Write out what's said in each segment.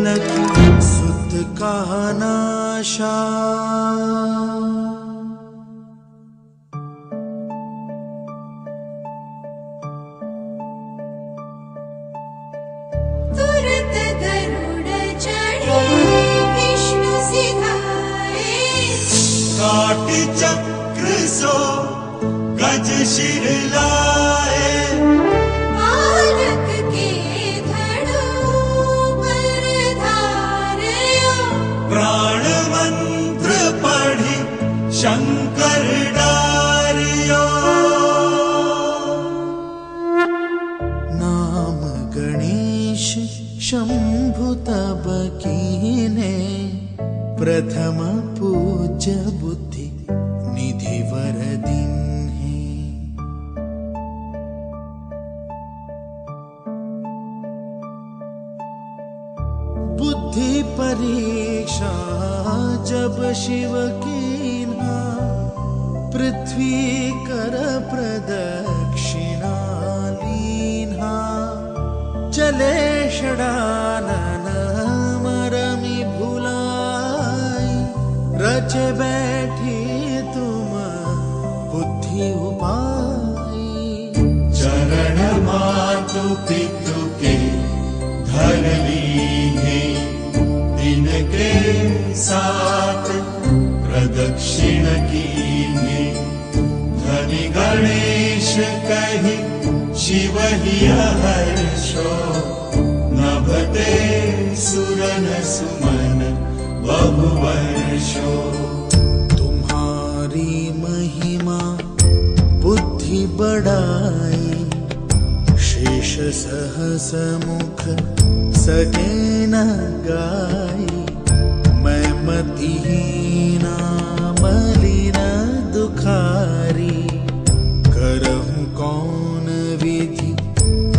Lucky सुत का नाशा। तुरत गरुड़ चढ़े विष्णु सिधाए, काट चक्र सो गज शिर लाए। बालक के धड़ों पर धारयो, प्राण मंत्र पढ़ी शंकर डारियो। नाम गणेश शंभु तब कीने, प्रथम पूज्य बुद्धि निधि वर दीन्हे। बुद्धि परीक्षा जब शिव कीन्हा, पृथ्वी कर प्रदक्षिणा लीन्हा। चले षडानन मरमि भुलाई, रचे बैठी तुम बुद्धि उपाई। चरण मातु पितु के धर लीन्हे, दिन के साथ प्रदक्षिण कीन्हे। धनि गणेश कहि शिव ही हर्षो, नभते सुरन सुमन बहुवर्षो। तुम्हारी महिमा बुद्धि बढ़ाई, शेष सहस मुख सके न गाई। मैं मतिहीना मलिन दुखारी, करहूँ कौन विधि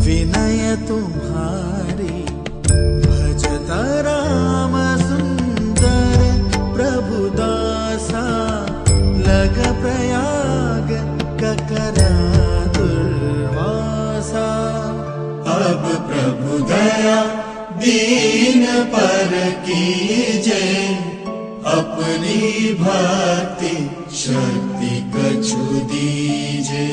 विनय तुम्हारी। भजता राम सुंदर प्रभु दासा, लग प्रयाग ककरा दुर्वासा। अब प्रभु दया दीन पर कीजे, अपनी भक्ति शक्ति कछु दीजे।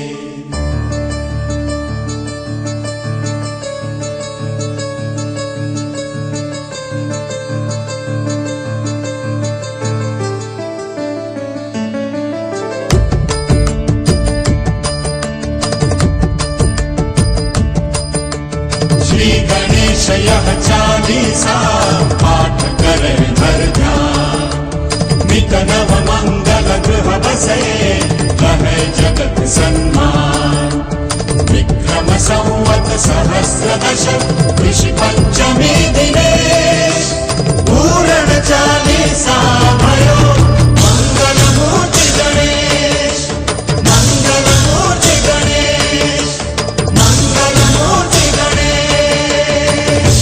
श्री गणेश यह चालीसा, पाठ करे हर ध्यान। नित नव मंगल गृह बसे, रहे जगत सन्मान। विक्रम संवत सहस्र दश, ऋषि पंचमी दिनेश। पूर्ण चालीसा भयो, मंगल मूर्ति गणेश। मंगल मूर्ति गणेश, मंगल मूर्ति गणेश।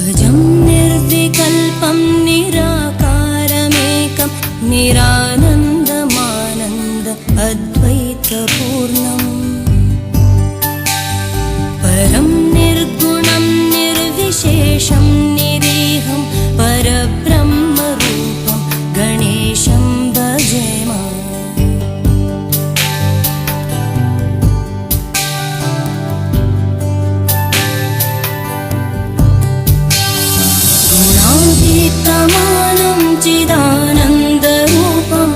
अजं निर्विकल्पं निराकारमेकं, निरानन्दमानन्द अद्वैतपूर्णम्। परं निर्गुणं निर्विशेषं निरीहं, परब्रह्मरूपं गणेशं भजेम। गुणातीतमानं चिदानन्दरूपं,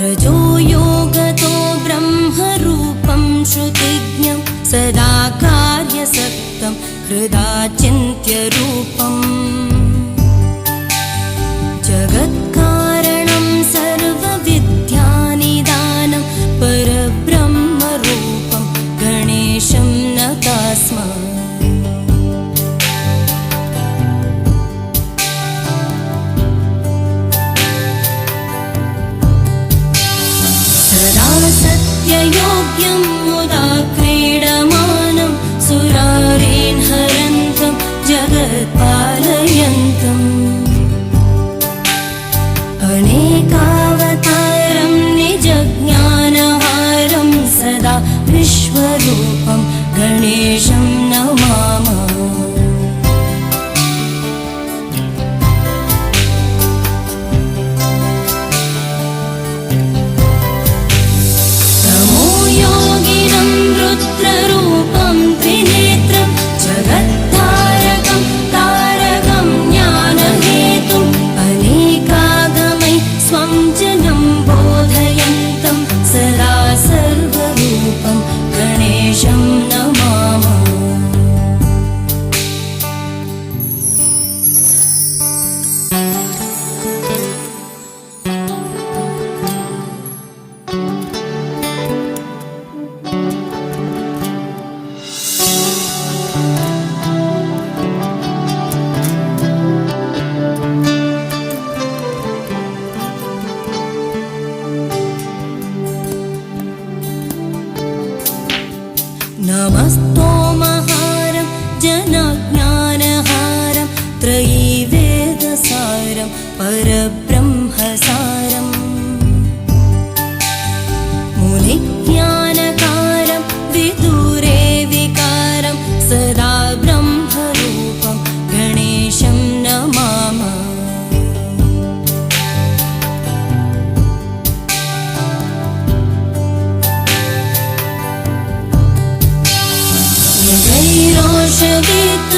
रजो योगतो ब्रह्मरूपं श्रुतिज्ञं सदा कार्यसक्तं हृदा चिन्त्यरूपम् जगत्कारणं सर्वविद्यानिदानं परब्रह्मरूपं गणेशं नतास्म सत्ययोग्यं मुदा क्रीडमानं सुरारीन् हरन्तं जगत्पालयन्तम् अनेकावतारं निजज्ञानहारं सदा विश्वरूपं गणेशं नमामः रुद्ररूपं त्रिनेत्रं जगत्तारकं तारकं ज्ञानहेतुम् अनेकागमै स्वं जनं बोधयन्तं सदा सर्वरूपं गणेशं नमामः नमस्तोमहारं जनज्ञानहारं त्रयीवेदसारं परब्रह्मसारं मुनिज्ञानकारं विदुरे विकारं सदा ब्रह्मरूपं गणेशं नमामः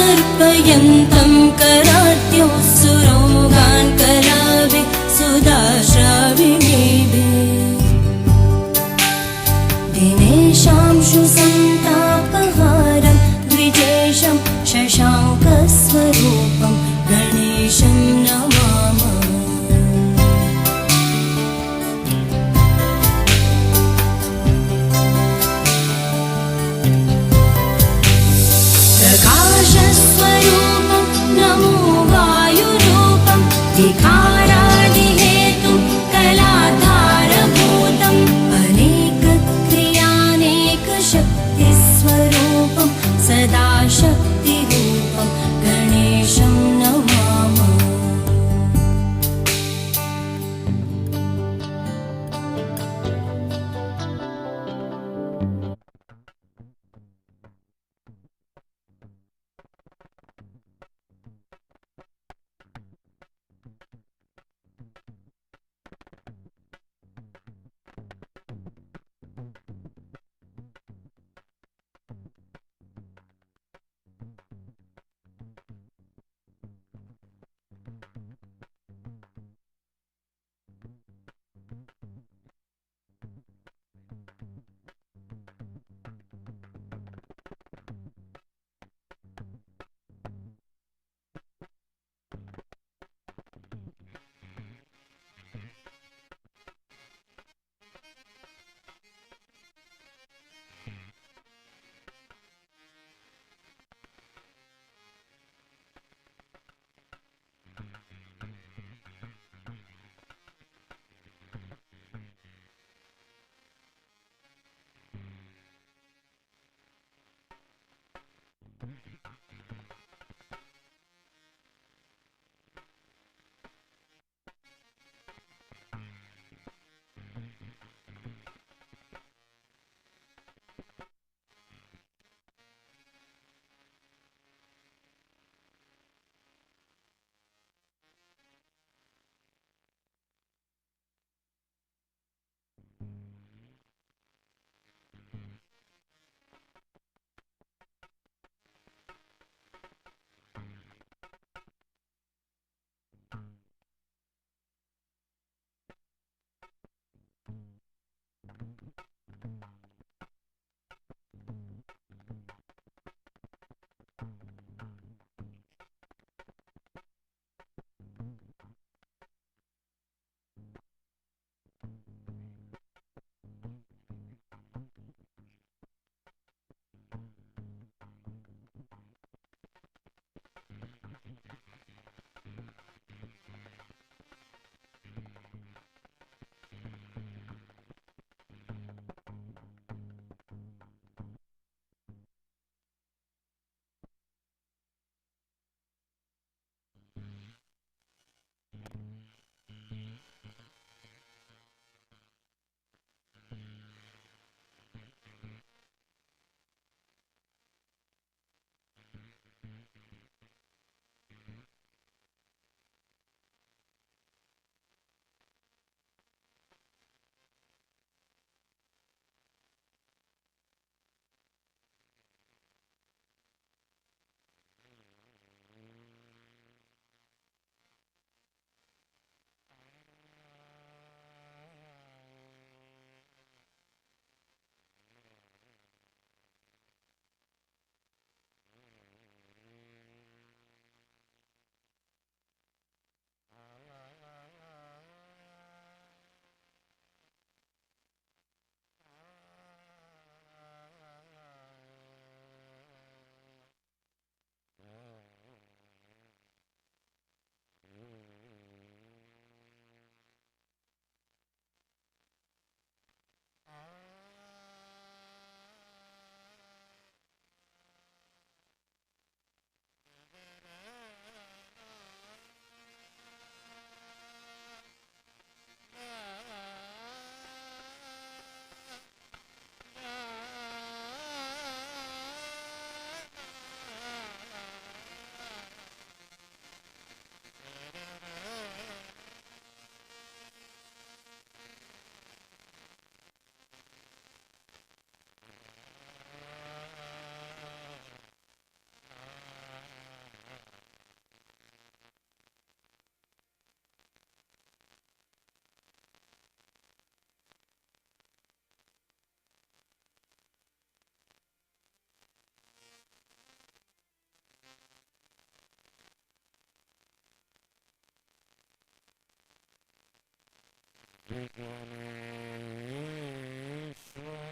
वितर्पयन्तं करात्यो सुरोगान् कलावे सुदाश्राविणीभे दिनेशांशु सन्तापहारं द्विजेशं शशाङ्कस्वरूपं गणेशं नमामः प्रकाशस्वरूपं नमो वायुरूपं विकारादिहेतुं कलाधारभूतम् अनेकक्रियानेकशक्तिस्वरूपं सदा शक्तिरूपं गणेशं नमामः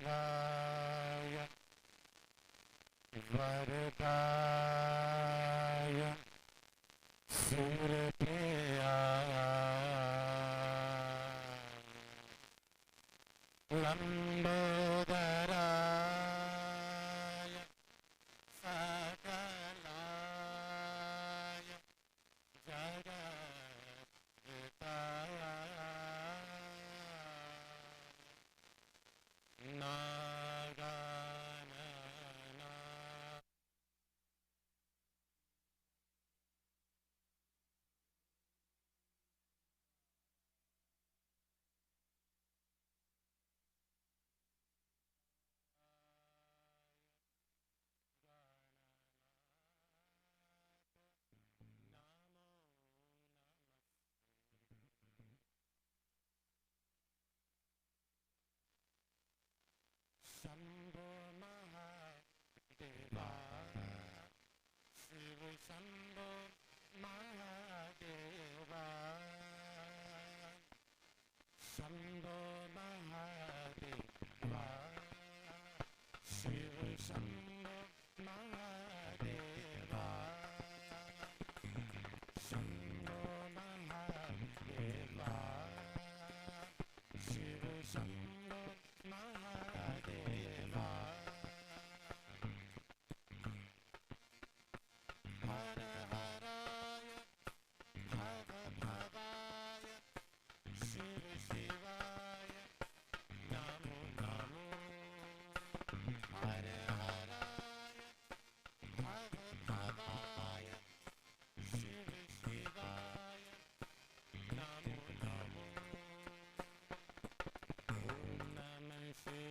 विघ्नेश्वराय वरदाय सुरप्रियाय लम्बोदराय सकलाय जगद्गुरुताय नागानना नमो शम्भो महादेवा शिव शम्भो महादेवा शम्भो महादेवा शिव शम्भो महादेवा शम्भो महादेवा शिव शम्भो महादेवा हर हराय भव भवाय शिव शिवाय नमो नमो हर हराय भव भवाय शिव शिवाय नमो नमो ॐ नमः शिवाय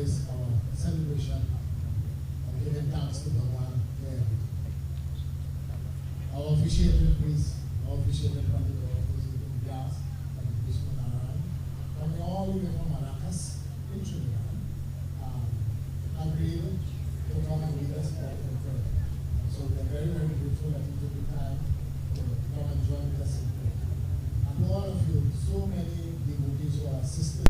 is our celebration of giving thanks to Bhagavan here. Our officiating priest, our officiating Pandit, our officiating Vyas, and Vishnu Narine, coming all the way from Maracas in Trinidad, agreed to come and lead us all in prayer. So we are very, very grateful that you took the time to come and join with us in prayer. And all of you, so many devotees who are assisting.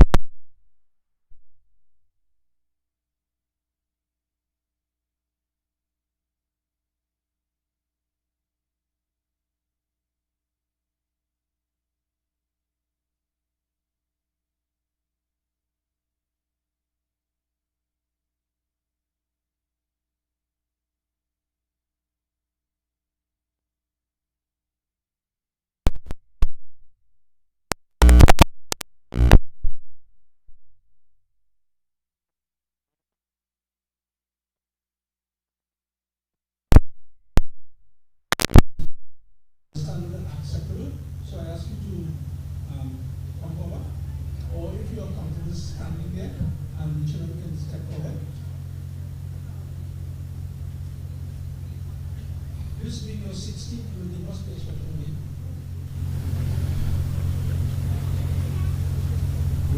Acceptable. So I ask you to come over, or if you are comfortable standing there, and each of you can step forward. This being your 16th birthday, must be a special day.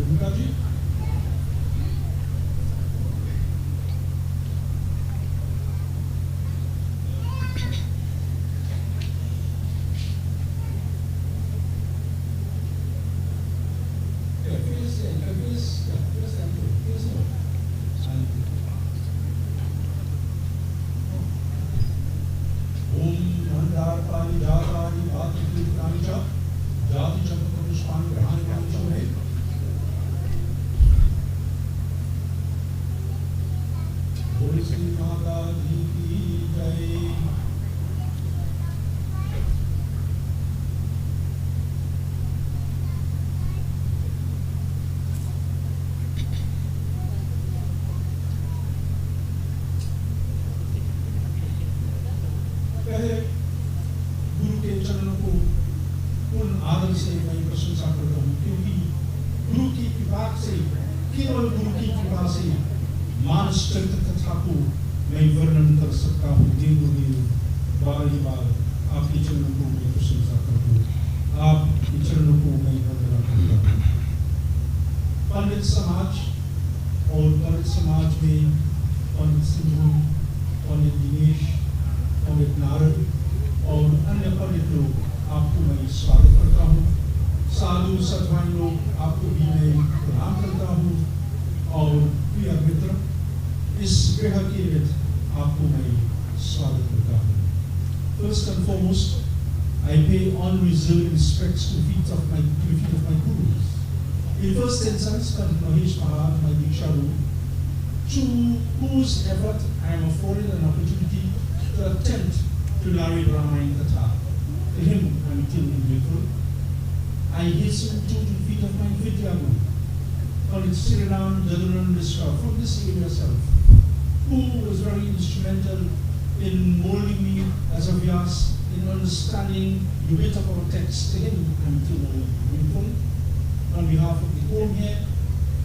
Mukaji? गुरु के चरणों को पूर्ण आदर से मैं प्रशंसा करता हूँ, क्योंकि गुरु की कृपा से, केवल गुरु की कृपा से मानस चरित्र कथा को मैं वर्णन कर सकता हूँ। बार ही बार आपके चरणों को मैं प्रशंसा करता हूँ, आपके चरणों को मैं वंदना करता हूँ। पंडित समाज और पंडित समाज में पंडित सिंधु, पंडित दिनेश, पंडित नारद और अन्य पंडित लोग, आपको मैं स्वागत करता हूँ। साधु सद्भाई लोग, आपको भी मैं प्रणाम करता हूँ। और प्रिय मित्र, इस ग्रह के लिए आपको मैं स्वागत करता हूँ। First and foremost, I pay unreserved respects to the feet of my gurus. In first instance, Pandit Mahesh Maharaj, my Diksha Guru, through whose effort I am afforded an opportunity to attempt to narrate Ramayan Yagna. To him, I am eternally grateful. I hasten to the feet of my Vidya Guru, Pandit Dayanand Shrimati from this area itself, who was very instrumental in molding me as a Vyas, in understanding the weight of our text. To him, I am eternally grateful. On behalf of the home here,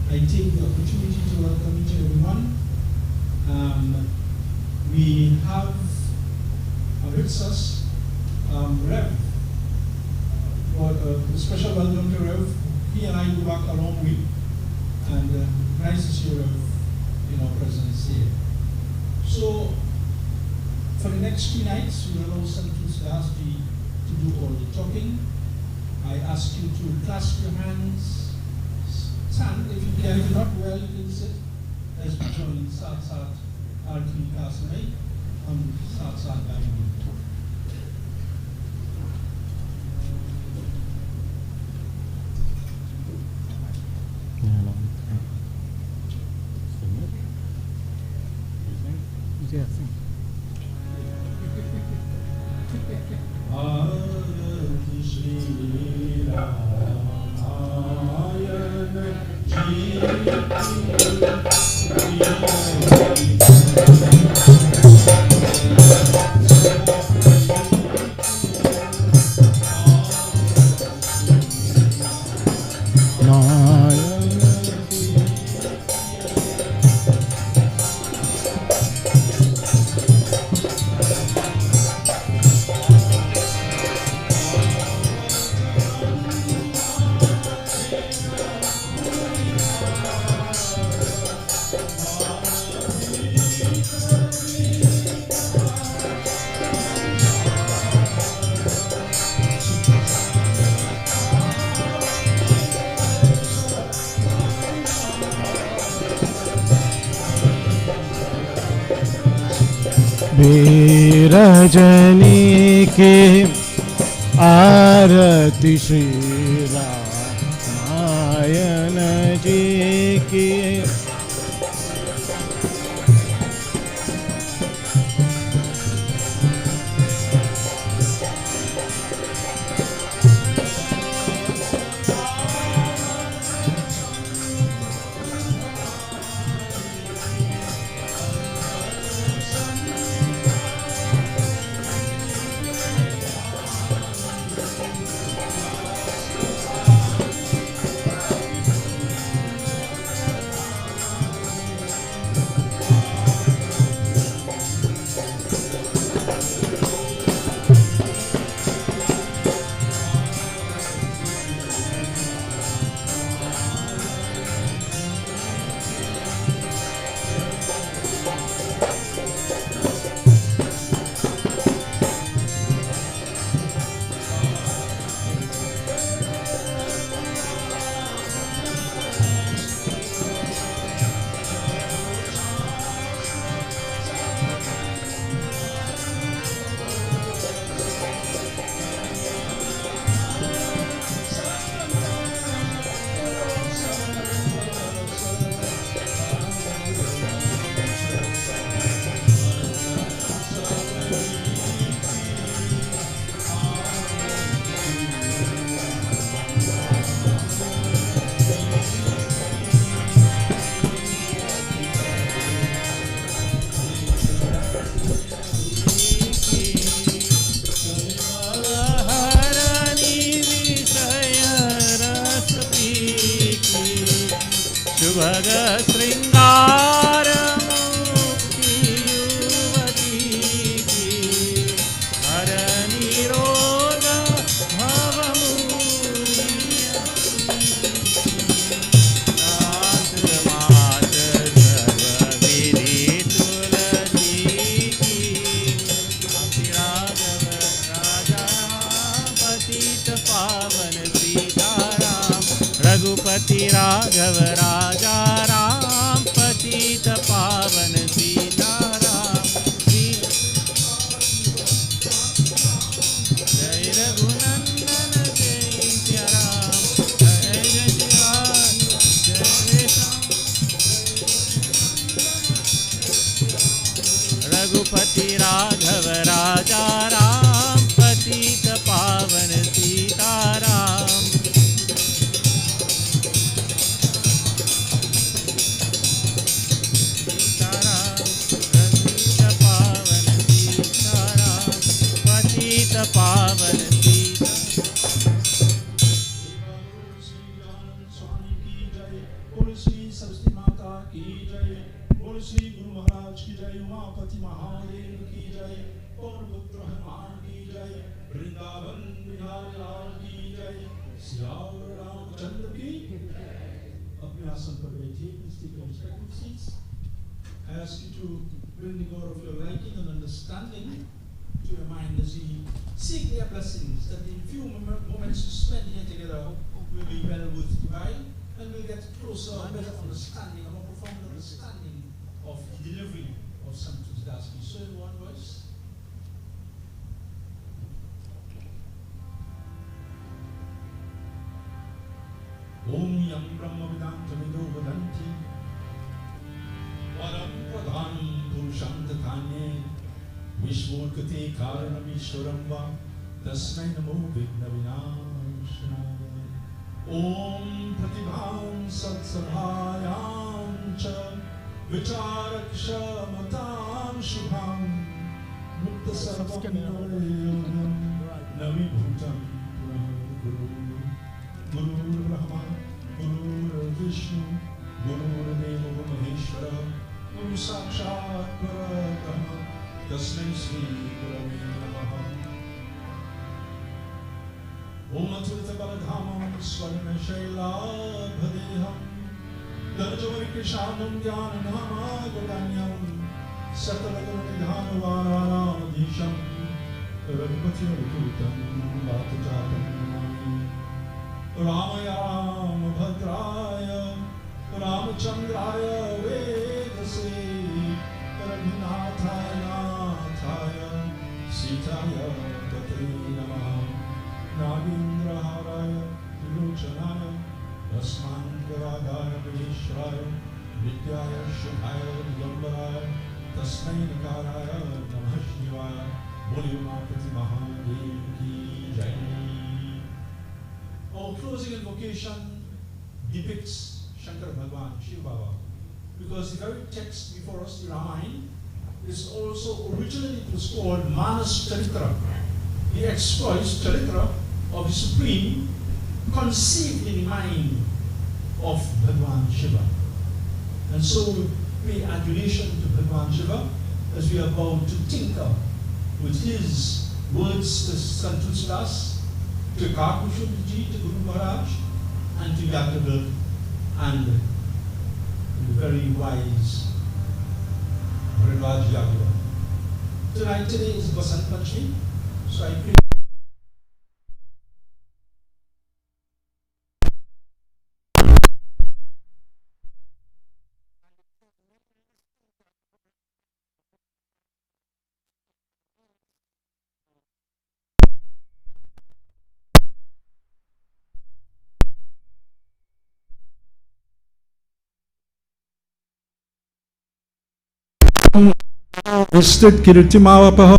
I take the opportunity to welcome each and everyone. We have with us Rev. For a special welcome to Rev. He and I go back a long way, and nice to see Rev in our presence here. So, for the next 3 nights, we will allow Santu Sahasji to do all the talking. I ask you to clasp your hands, stand if you can. If not well, you can sit. As we join Sat Sat Arti Kasanai on Sat Sat Bhagavad. विरजनी के आरती श्री रामायण जी की। भग श्रृंगार मुक्ति युवती की हर निरोध भव नाथ मात सर्व विधि तुलसी की राघव राजा पतित पावन सीताराम रघुपति राघव राजा राम पतित पावन सीताराम जय रघुनंदन जय सिया राम जय जय शिवाय जय श्याम रघुपति राघव राजा राम पतित पावन सीताराम पावन सीता स्वामी की जय। बोल श्री सरस्वती माता की जय। बोल श्री गुरु महाराज की जय। उमापति महादेव की जय। पौरपुत्र हनुमान की जय। वृंदावन बिहारी लाल की जय। सियावर रामचंद्र की। अपने आसन पर बैठिए। Please take your respective seats. I ask you to bring the God of your liking and understanding to your mind as you seek their blessings, that in few moments you spend here together will be well worth the while, and we'll get closer, better understanding, a more profound understanding of the delivery of Sant Tuddhas. So in one voice. Om Yam Brahma Vedantamido Vadanti Varam Pradhanam Purusham Tathanye Vishwurkate Karanam Ishwaram Va Tasmai Namo Vigna Vinashaya Om Pratibham Satsabhayam Cha Vicharaksha Matam Shubham Mukta Sarvam Navayogam Navi Bhutam Guru Guru Brahma Guru Vishnu Guru Deva Maheshwara Guru Sakshat Parabrahma Tasmai Shri Gurave Namaha Om Atulita Baladhamam Swarna Shailabhadeham Darajavari Krishanam Dhyananama Godanyam Satalagam Varanadisham Ragupati Rakutam Vatajatam Namami Ramaya Bhadraya Ramachandraya Vedase Raghunathaya Shankaya Yambara Tasmai Nakaraya Namah Shivaya Boli Umakati Mahadev Ki Jai. Our closing invocation depicts Shankar Bhagwan, Shiv Baba, because the very text before us, the Ramayana, is also originally it was called Manas Charitra, the exploits Charitra of the Supreme, conceived in the mind of Bhagwan Shiva. And so we pay adulation to Bhagwan Shiva as we are about to tinker with his words to Sant Tulsidas, to Kakushubji, to Guru Maharaj, and to Yagna, and the very wise Bharadwaj Yagna. Today is Basant Panchami, so I pray. Vistit Kirtimavapaha.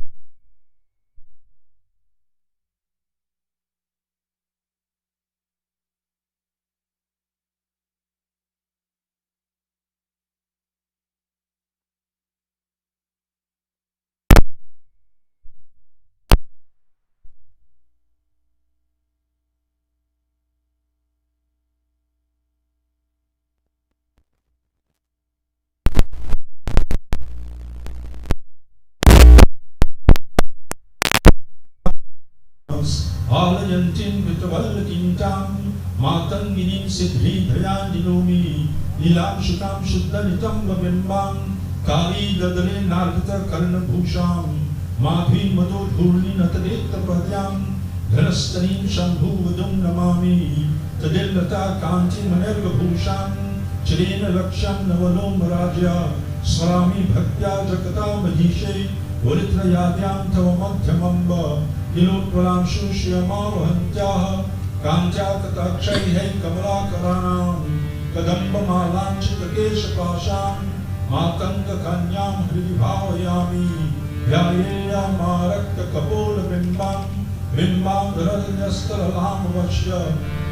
Alayantin Vitavalakintam Matanginim Siddhi Dhayandinomi Nilam Shukam Shuddhanitam Vabimbam Kali Dadale Nargata Karna Bhusham Madhvi Madhu Dhurni Natadeta Padyam Dhanastanim Shambhu Vadum Namami Tadillata Kanti Manerga Bhusham Chirena Laksham Navalom Raja Swarami Bhaktya Jakata Madhishe Varitra Yadyam Tava Madhyamamba Nilotvalam Shushyamavahantyah Kantyatatakshaihai Kamalakaranam Kadamba Malanchita Keshapasham Matanga Kanyam Hrivivavayami Vyayeyam Marakta Kapola Bimbam Bimbam Dharanyastaralam Vashya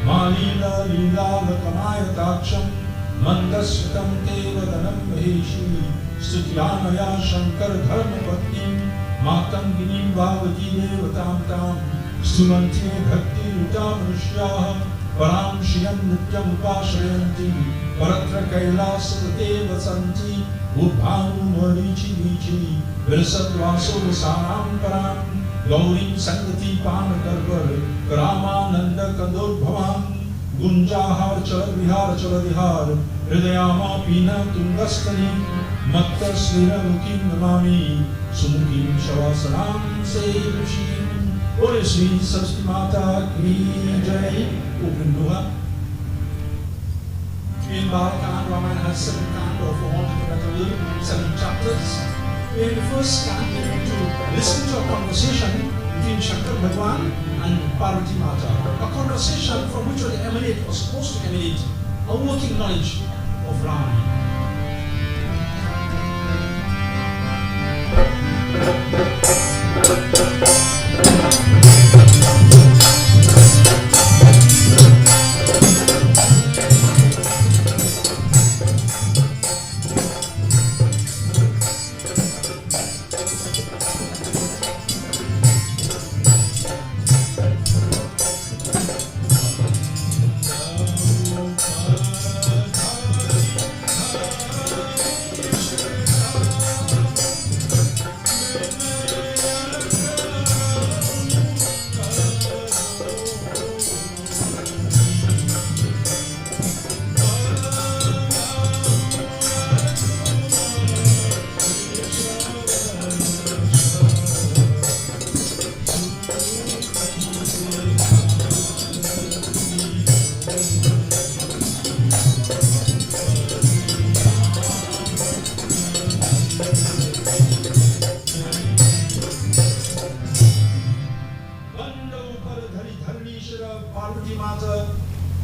Malila Lila Lakamaya Taksham Mandasvitam Tevadanam Maheshi Stutyanaya Shankar Dharma Patnim Matanginim Bhavati Devatam Tam Sunante Bhakti Utamrushyaha Param Shiyam Nityam Upashrayanti Paratra Kailasa Deva Santi Ubhanu Marichi Vichi Virasatvaso Vasanam Param Gaurim Sangati Panakarvar Ramananda Kandodbhavam Gunjahar Chalavihar Chalavihar Hridayama Pina Tungastani Matta Sriramukim Namami Sumukim Shavasanam Sevushim Ore Sri Saraswati Mata Ki Jai. Open Dua. In Balakan, Ramayana has 7 cantos of 7 chapters. In the first canto, we want to listen to a conversation between Shankar Bhagwan and Parvati Mata. A conversation from which will emanate, or supposed to emanate, a working knowledge of Ramayana.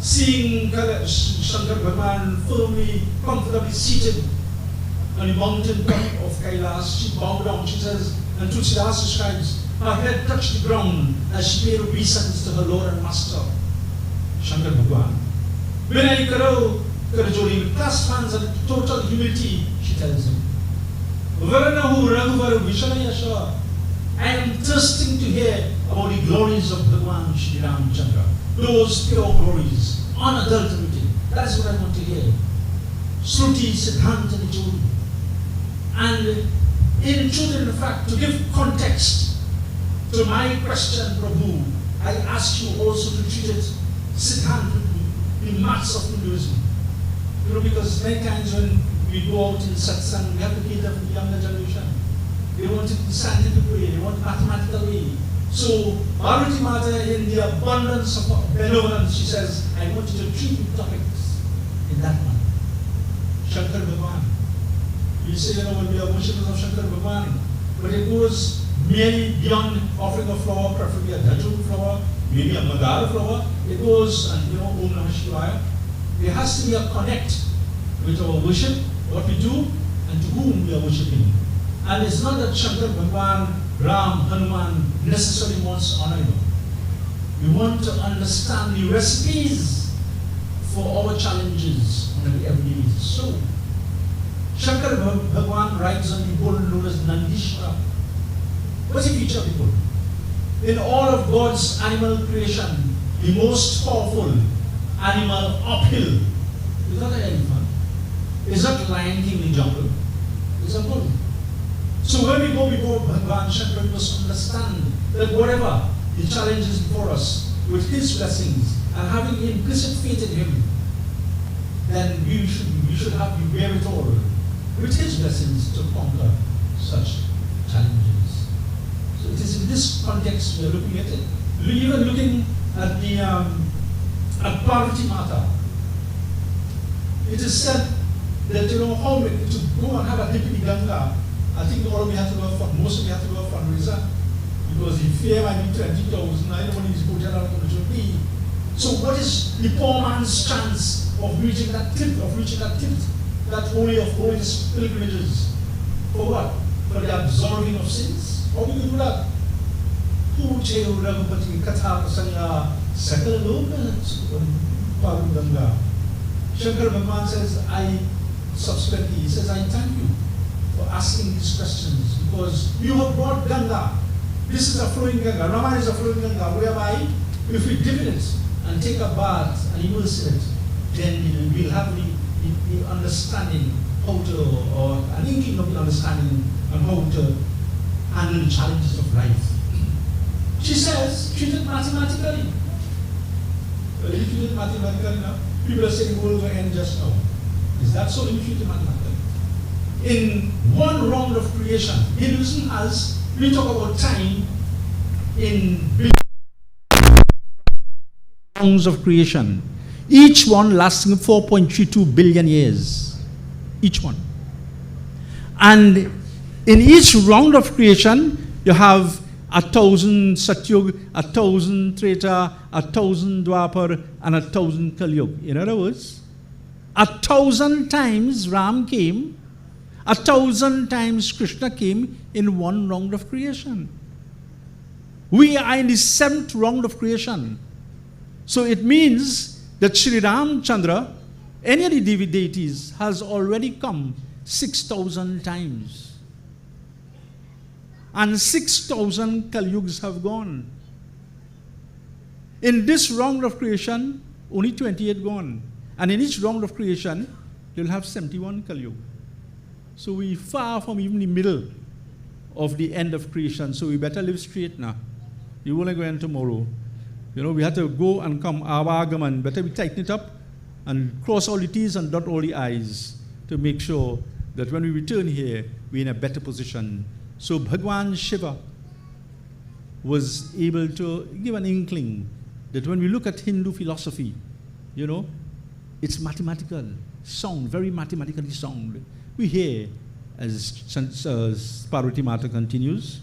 Seeing Shankar Bhagwan firmly, comfortably seated on the mountain top of Kailas. She bowed down, she says, and Tulsidas describes, her head touched the ground as she paid obeisance to her Lord and Master, Shankar Bhagwan. Vinay Karo Karajoli, with clasped hands and total humility, she tells him, Varanahu Raghuvaru Vishanayasha, I am thirsting to hear about the glories of Bhagwan Shri Ramchandra. Those pure glories, unadulterated. That is what I want to hear. Shruti, Siddhanta, Nijodi. And in truth and in fact, to give context to my question, Prabhu, I ask you also to treat it Siddhanta, the maths of Hinduism. You know, because many times when we go out in satsang, we have to cater for the younger generation. They want it in scientific way, they want mathematical way. So, Bharati Mata, in the abundance of benevolence, she says, I want you to treat the topics in that manner. Shankar Bhagwan. You say, you know, when we are worshippers of Shankar Bhagwan, but it goes merely beyond offering a flower, preferably a Dajul flower, maybe a Madara flower. It goes, and you know, Om Namah Shivaya. There has to be a connect with our worship, what we do, and to whom we are worshipping. And it's not that Shankar Bhagwan, Ram, Hanuman necessarily wants honor. We want to understand the recipes for our challenges on an everyday basis. So, Shankar Bhagwan rides on the bull known as Nandishwara. What's the feature of the bull? In all of God's animal creation, the most powerful animal uphill is not an elephant, is not Lion King in the jungle, it's a bull. So when we go before Bhagwan Shankar, we must understand that whatever the challenges before us, with his blessings and having implicit faith in him, then we should have the wherewithal with his blessings to conquer such challenges. So it is in this context we are looking at it. We're even looking at the at Parvati Mata. It is said that, you know, how to go and have a dip in the Ganga. I think all we have to go for, most of we have to go for fundraiser, because the fare might be 20,000. I don't want to hotel how much it would be. So what is the poor man's chance of reaching that tip, that holy of holiest pilgrimages? For what? For the absolving of sins? How do you do that? Puche Ragupati Katha Prasanga Sakala Loka Paruganga. Shankar Bhagwan says, subsequently, he says, I thank you for asking these questions, because you have brought Ganga. This is a flowing Ganga. Ramayan is a flowing Ganga, whereby if we dip in it and take a bath and immerse in it, then we'll have the understanding how to, or an inkling of the understanding on how to handle the challenges of life. She says, treat it mathematically. Well, if you treat it mathematically now, people are saying the world will end just now. Is that so? If you treat it mathematically. In one round of creation, Hinduism has, we talk about time in rounds of creation, each one lasting 4.32 billion years, each one. And in each round of creation, you have 1,000 Satyug, 1,000 Treta, 1,000 Dwapar, and 1,000 Kalyug. In other words, 1,000 times Ram came, 1,000 times Krishna came in one round of creation. We are in the 7th round of creation. So it means that Sri Ramchandra, any of the deities, has already come 6,000 times. And 6,000 Kalyugs have gone. In this round of creation, only 28 gone. And in each round of creation, you'll have 71 Kalyug. So we're far from even the middle of the end of creation. So we better live straight now. You won't go in tomorrow. You know, we have to go and come, our Agaman, better we tighten it up and cross all the T's and dot all the I's to make sure that when we return here, we're in a better position. So Bhagwan Shiva was able to give an inkling that when we look at Hindu philosophy, you know, it's mathematical, sound, very mathematically sound. We hear, as Parvati Mata continues,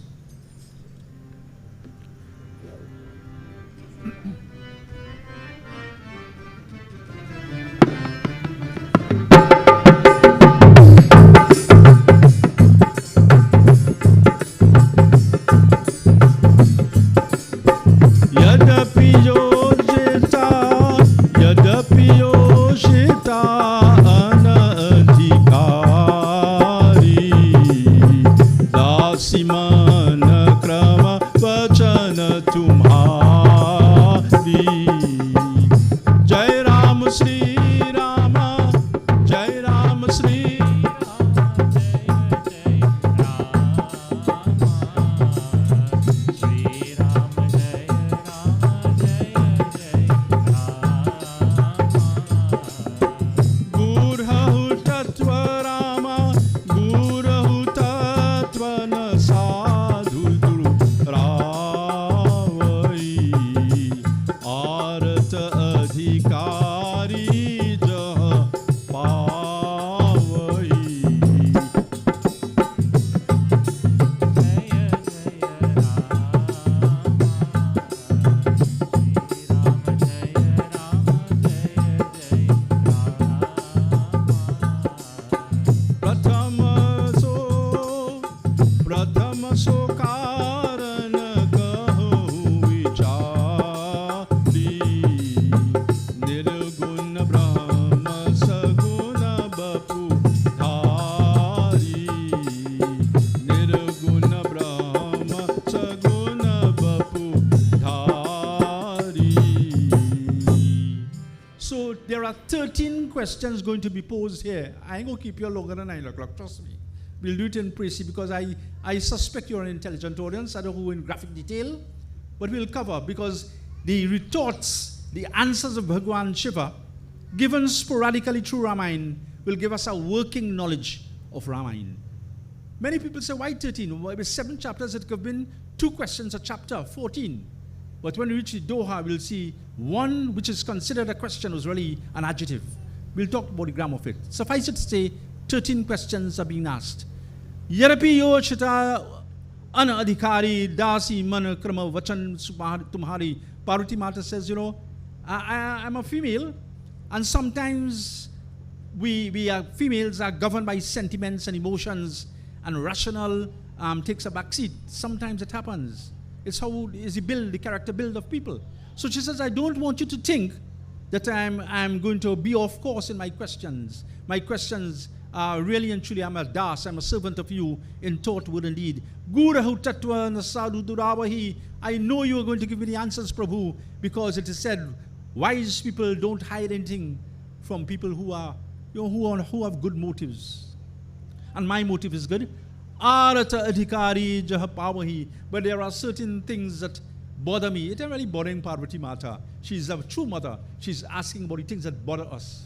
13 questions going to be posed here. I ain't going to keep you longer than 9 o'clock, trust me. We'll do it in précis because I suspect you're an intelligent audience. I don't go in graphic detail, but we'll cover because the retorts, the answers of Bhagwan Shiva, given sporadically through Ramayan, will give us a working knowledge of Ramayan. Many people say, why 13? Well, with 7 chapters, it could have been 2 questions a chapter, 14. But when we reach the Doha, we'll see one which is considered a question was really an adjective. We'll talk about the grammar of it. Suffice it to say, 13 questions are being asked. Yarapi yochita anadhikari dasi man krama vachan tumhari. Parvati Mata says, you know, I'm a female, and sometimes we are females are governed by sentiments and emotions, and rational takes a backseat. Sometimes it happens. It's how is the character build of people. So she says, I don't want you to think that I'm going to be off course in my questions. My questions are really and truly, I'm a das, I'm a servant of you in thought, word, and deed. Gurahu tatva nasadu duravahi. I know you are going to give me the answers, Prabhu, because it is said, wise people don't hide anything from people who are, who have good motives. And my motive is good. Arata adhikari jahapavahi. But there are certain things that bother me. It ain't really bothering Parvati Mata. She's a true mother. She's asking about the things that bother us.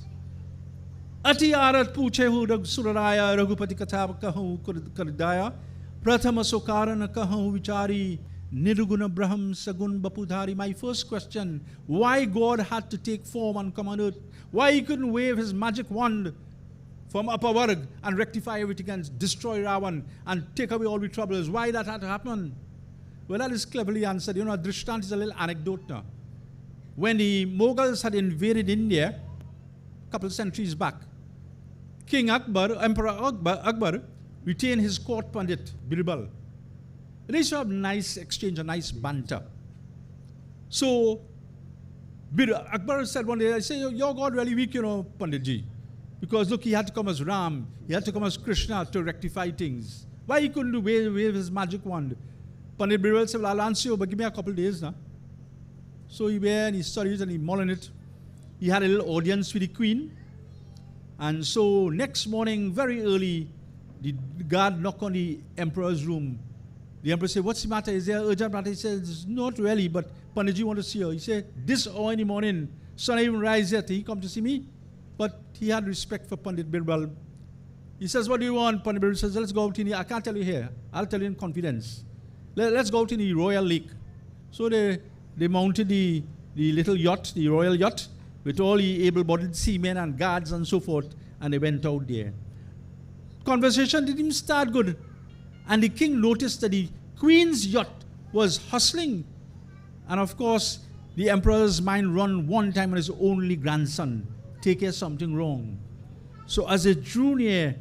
Ati arat puchehu suraraya raghupati katha kahu kardaya prathama sokarana kahu vichari niruguna braham sagun bapudhari. My first question, why God had to take form and come on earth? Why he couldn't wave his magic wand from upper Varg and rectify everything and destroy Ravan and take away all the troubles? Why that had to happen? Well, that is cleverly answered. You know, Drishtant is a little anecdote now. When the Mughals had invaded India a couple of centuries back, King Akbar, Emperor Akbar, retained his court pandit, Birbal. They used to have nice exchange, a nice banter. So, Akbar said one day, I say, your God really weak, you know, Panditji. Because look, he had to come as Ram, he had to come as Krishna to rectify things. Why he couldn't wave his magic wand? Pandit Birbal said, well, I'll answer you, but give me a couple of days now. So he went and he studied and he mulled it. He had a little audience with the queen. And so next morning, very early, the guard knocked on the emperor's room. The emperor said, what's the matter? Is there urgent matter? He says, not really, but Panditji want to see her. He said, this hour in the morning, sun even rise yet. He come to see me. But he had respect for Pandit Birbal. He says, what do you want? Pandit Birbal says, let's go out in the, I can't tell you here. I'll tell you in confidence. Let's go out in the royal lake. So they mounted the little yacht, the royal yacht, with all the able-bodied seamen and guards and so forth, and they went out there. Conversation didn't start good. And the king noticed that the queen's yacht was hustling. And of course, the emperor's mind run one time on his only grandson. Take care something wrong. So as it drew near,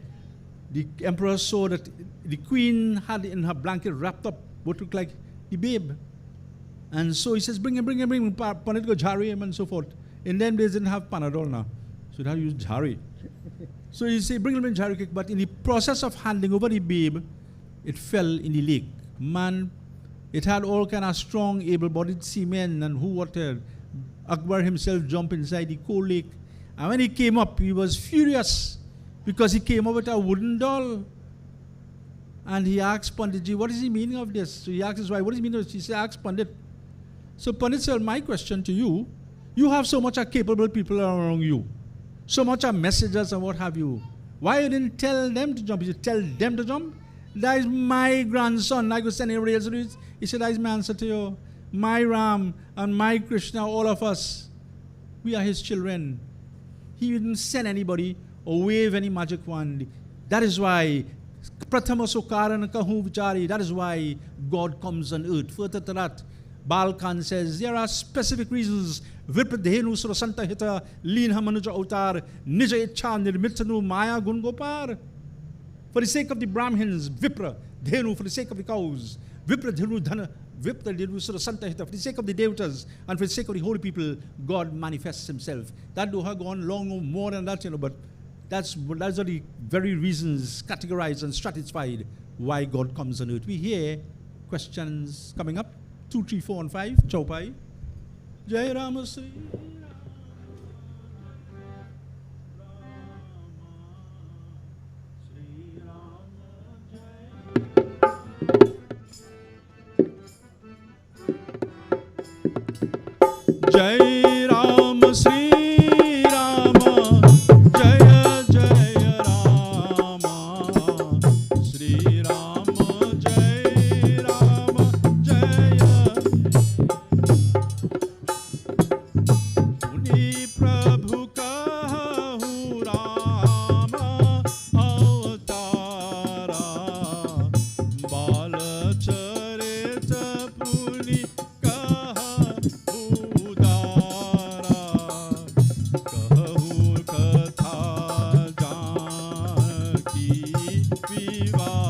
the emperor saw that the queen had in her blanket wrapped up what looked like the babe. And so he says, bring him, Pandit go jhari him and so forth. In them days didn't have Panadol now. So they had to use jhari. So he said, bring him in jhari. But in the process of handing over the babe, it fell in the lake. Man, it had all kind of strong, able-bodied seamen and who water. Akbar himself jumped inside the cold lake. And when he came up, he was furious because he came up with a wooden doll. And he asked Panditji, what is the meaning of this? So he asked his wife, what is the meaning of this? He said, ask Pandit. So Pandit said, my question to you, you have so much of capable people around you, so much of messengers and what have you. Why you didn't tell them to jump? You tell them to jump? That is my grandson. I could send anybody else to do it. He said, that is my answer to you. My Ram and my Krishna, all of us, we are his children. He didn't send anybody or wave any magic wand. That is why Prathama Sokaran Kahu Vichari. That is why God comes on earth. Further to that, Balkan says there are specific reasons. Vipradhenu Surasanta Hita Lin Hamanuja Otar Nija Icha Nirmitanu Maya Gungopar. For the sake of the Brahmins, Vipra Dhenu, for the sake of the cows, Vipra Dhenu Dhana, Vipra Dhenu Surasanta Hita, for the sake of the Devatas, and for the sake of the holy people, God manifests himself. That do have gone long more than that, but that's are the very reasons categorized and stratified why God comes on earth. We hear questions coming up. 2, 3, 4, and 5. Chaupai. Jai Rama Sri. Jai Ram Sri Rama, Jaya Jaya Rama, Sri Rama Jai Rama, Jaya. Puni Prabhu kahu Rama avatara, Bala Charita Puni kahu udara, kahu katha janki vivaha,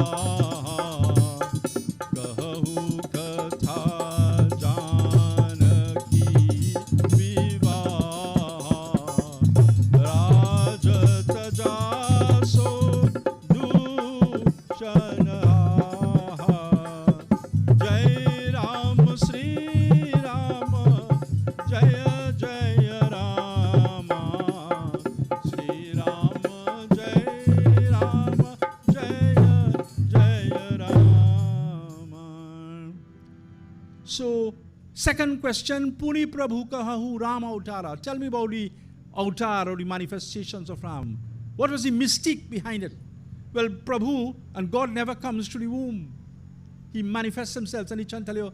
kahu katha janki vivaha, rajat jaso dushanaha. Jai Ram Sri Rama, Jaya Jaya Rama, Sri Rama Jai Rama, Jaya Jaya Rama. So, second question, Puni Prabhu kahu Rama Avtara. Tell me about the avatar or the manifestations of Ram. What was the mystique behind it? Well, Prabhu and God never comes to the womb. He manifests himself and he can tell you,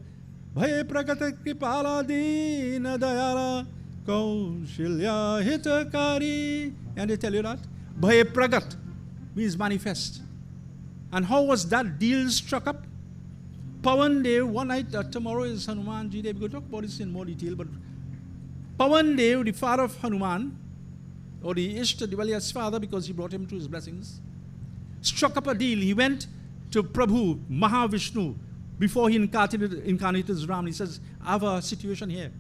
Bhai Prakata Kripala Dina Dayala Kaushilya Hitakari. And they tell you that. Bhai Pragat means manifest. And how was that deal struck up? Pawan Dev, one night, tomorrow is Hanumanji Day. We'll talk about this in more detail. But Pawan Dev, the father of Hanuman, or the Ishta Divaliya's father, because he brought him to his blessings, struck up a deal. He went to Prabhu, Mahavishnu, before he incarnated as Ram. He says, I have a situation here.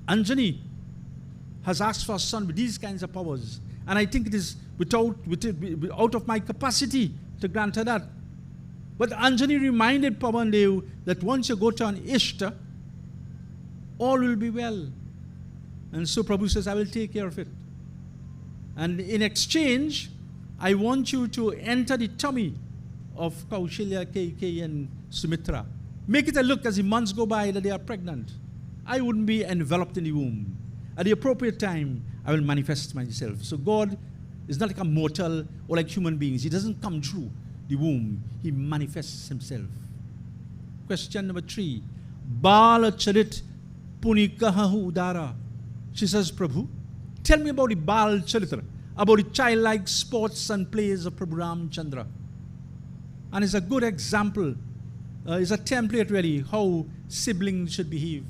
Anjani has asked for a son with these kinds of powers. And I think it is out of my capacity to grant her that. But Anjani reminded Pawan Dev that once you go to an Ishta, all will be well. And so Prabhu says, I will take care of it. And in exchange, I want you to enter the tummy of Kaushilya, Keikei, and Sumitra. Make it a look as the months go by that they are pregnant. I wouldn't be enveloped in the womb. At the appropriate time, I will manifest myself. So God is not like a mortal or like human beings. He doesn't come through the womb. He manifests himself. Question number 3. Bala Charit Punikahu Udara. She says, Prabhu, tell me about the Bal Charitra, about the childlike sports and plays of Prabhu Ramchandra. And it's a good example, it's a template really, how siblings should behave.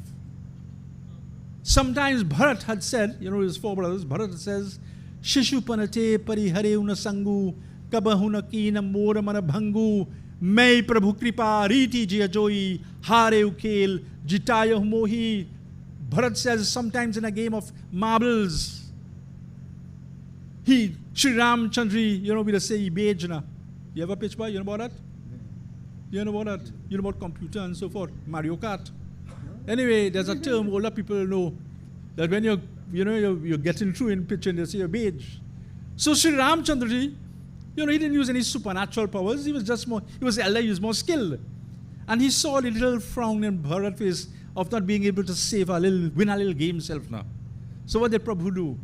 Sometimes Bharat had said, his 4 brothers, Bharat says, Shishu panate parihare una sangu, kabahuna kina mora mana bhangu, Mai Prabhu Kripa Riti Jiyajoi, Hare Ukel, Jitaya Mohi. Bharat says sometimes in a game of marbles, Sri Ramchandri, we say Bejna. You ever pitch by? You know about that? You know about that? You know about computer and so forth, Mario Kart. Anyway, there's a term older people know that when you're getting through in pitching, they say a beige. So Sri Ramchandra, he didn't use any supernatural powers. He was just more, he was elder, he was more skilled. And he saw the little frown in Bharat's face of not being able to win a little game himself now. So what did Prabhu do?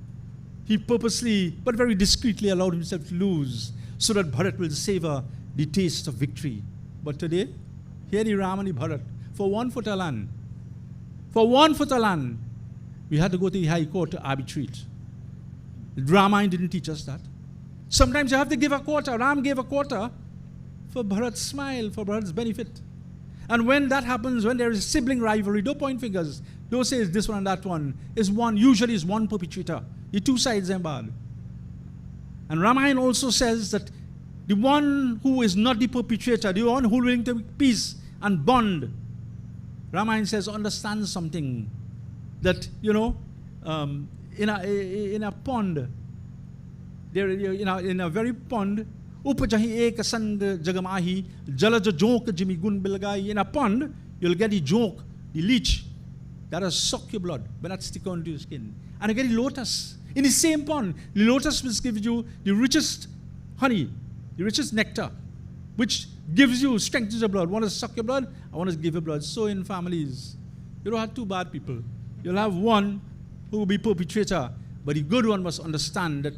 He purposely, but very discreetly allowed himself to lose so that Bharat will savor the taste of victory. But today, here the Ram and the Bharat, for 1 foot of land, we had to go to the High Court to arbitrate. Ramayan didn't teach us that. Sometimes you have to give a quarter. Ram gave a quarter for Bharat's smile, for Bharat's benefit. And when that happens, when there is sibling rivalry, don't point fingers. Don't say it's this one and that one. Usually is one perpetrator. The two sides are bad. And Ramayan also says that the one who is not the perpetrator, the one who is willing to make peace and bond, Ramayan says, understand something. That, in a pond, in a very pond, upajahi ek sand jagamahi, jalaja jonk jimi gun bilgai. In a pond, you'll get the jonk, the leech, that'll suck your blood, but not stick onto your skin. And you get the lotus. In the same pond, the lotus will give you the richest honey, the richest nectar, which gives you, strengthens your blood. One is suck your blood, and one is give your blood. So in families, you don't have 2 bad people. You'll have one who will be perpetrator, but the good one must understand that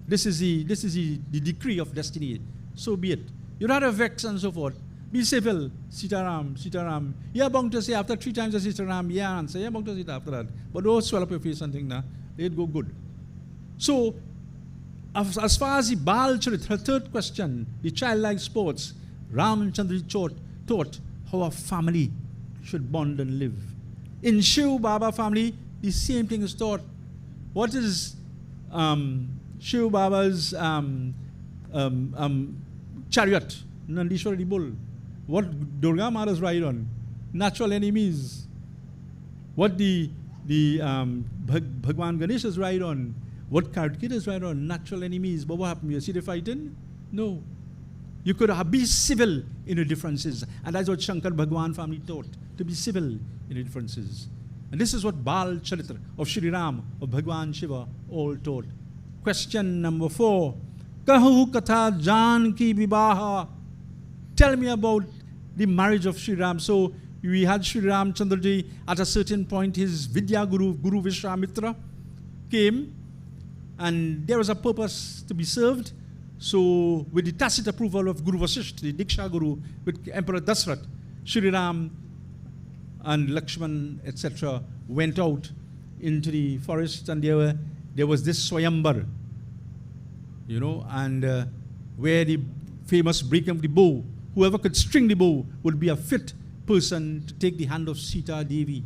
this is the decree of destiny. So be it. You'd rather vex and so forth. Be civil. Sitaram, Sitaram. You're bound to say after 3 times the Sitaram, yeah, answer. You're bound to say it after that. But don't swell up your face and think that. They'd go good. So, as far as the Bal Charit, her third question, the childlike sports, Ramchandra taught how a family should bond and live. In Shiv Baba family, the same thing is taught. What is Shiv Baba's chariot? Nandishwari bull. What Durga Mata's ride on? Natural enemies. What the Bhagwan Ganesha's ride on? What Kartikeya's ride on? Natural enemies. But what happened? You see the fighting? No. You could be civil in the differences. And that's what Shankar Bhagwan family taught. To be civil in the differences. And this is what Bal Charitra of Shri Ram, of Bhagwan Shiva, all taught. Question number 4. Kahu Katha Janki Vibaha. Tell me about the marriage of Shri Ram. So we had Shri Ram Chandraji. At a certain point, his Vidya Guru, Guru Vishwamitra, came. And there was a purpose to be served. So with the tacit approval of Guru Vasishtha, the Diksha Guru, with Emperor Dasrat, Shri Ram and Lakshman, etc., went out into the forest, and there was this Swayambar, and where the famous breaking of the bow, whoever could string the bow would be a fit person to take the hand of Sita Devi.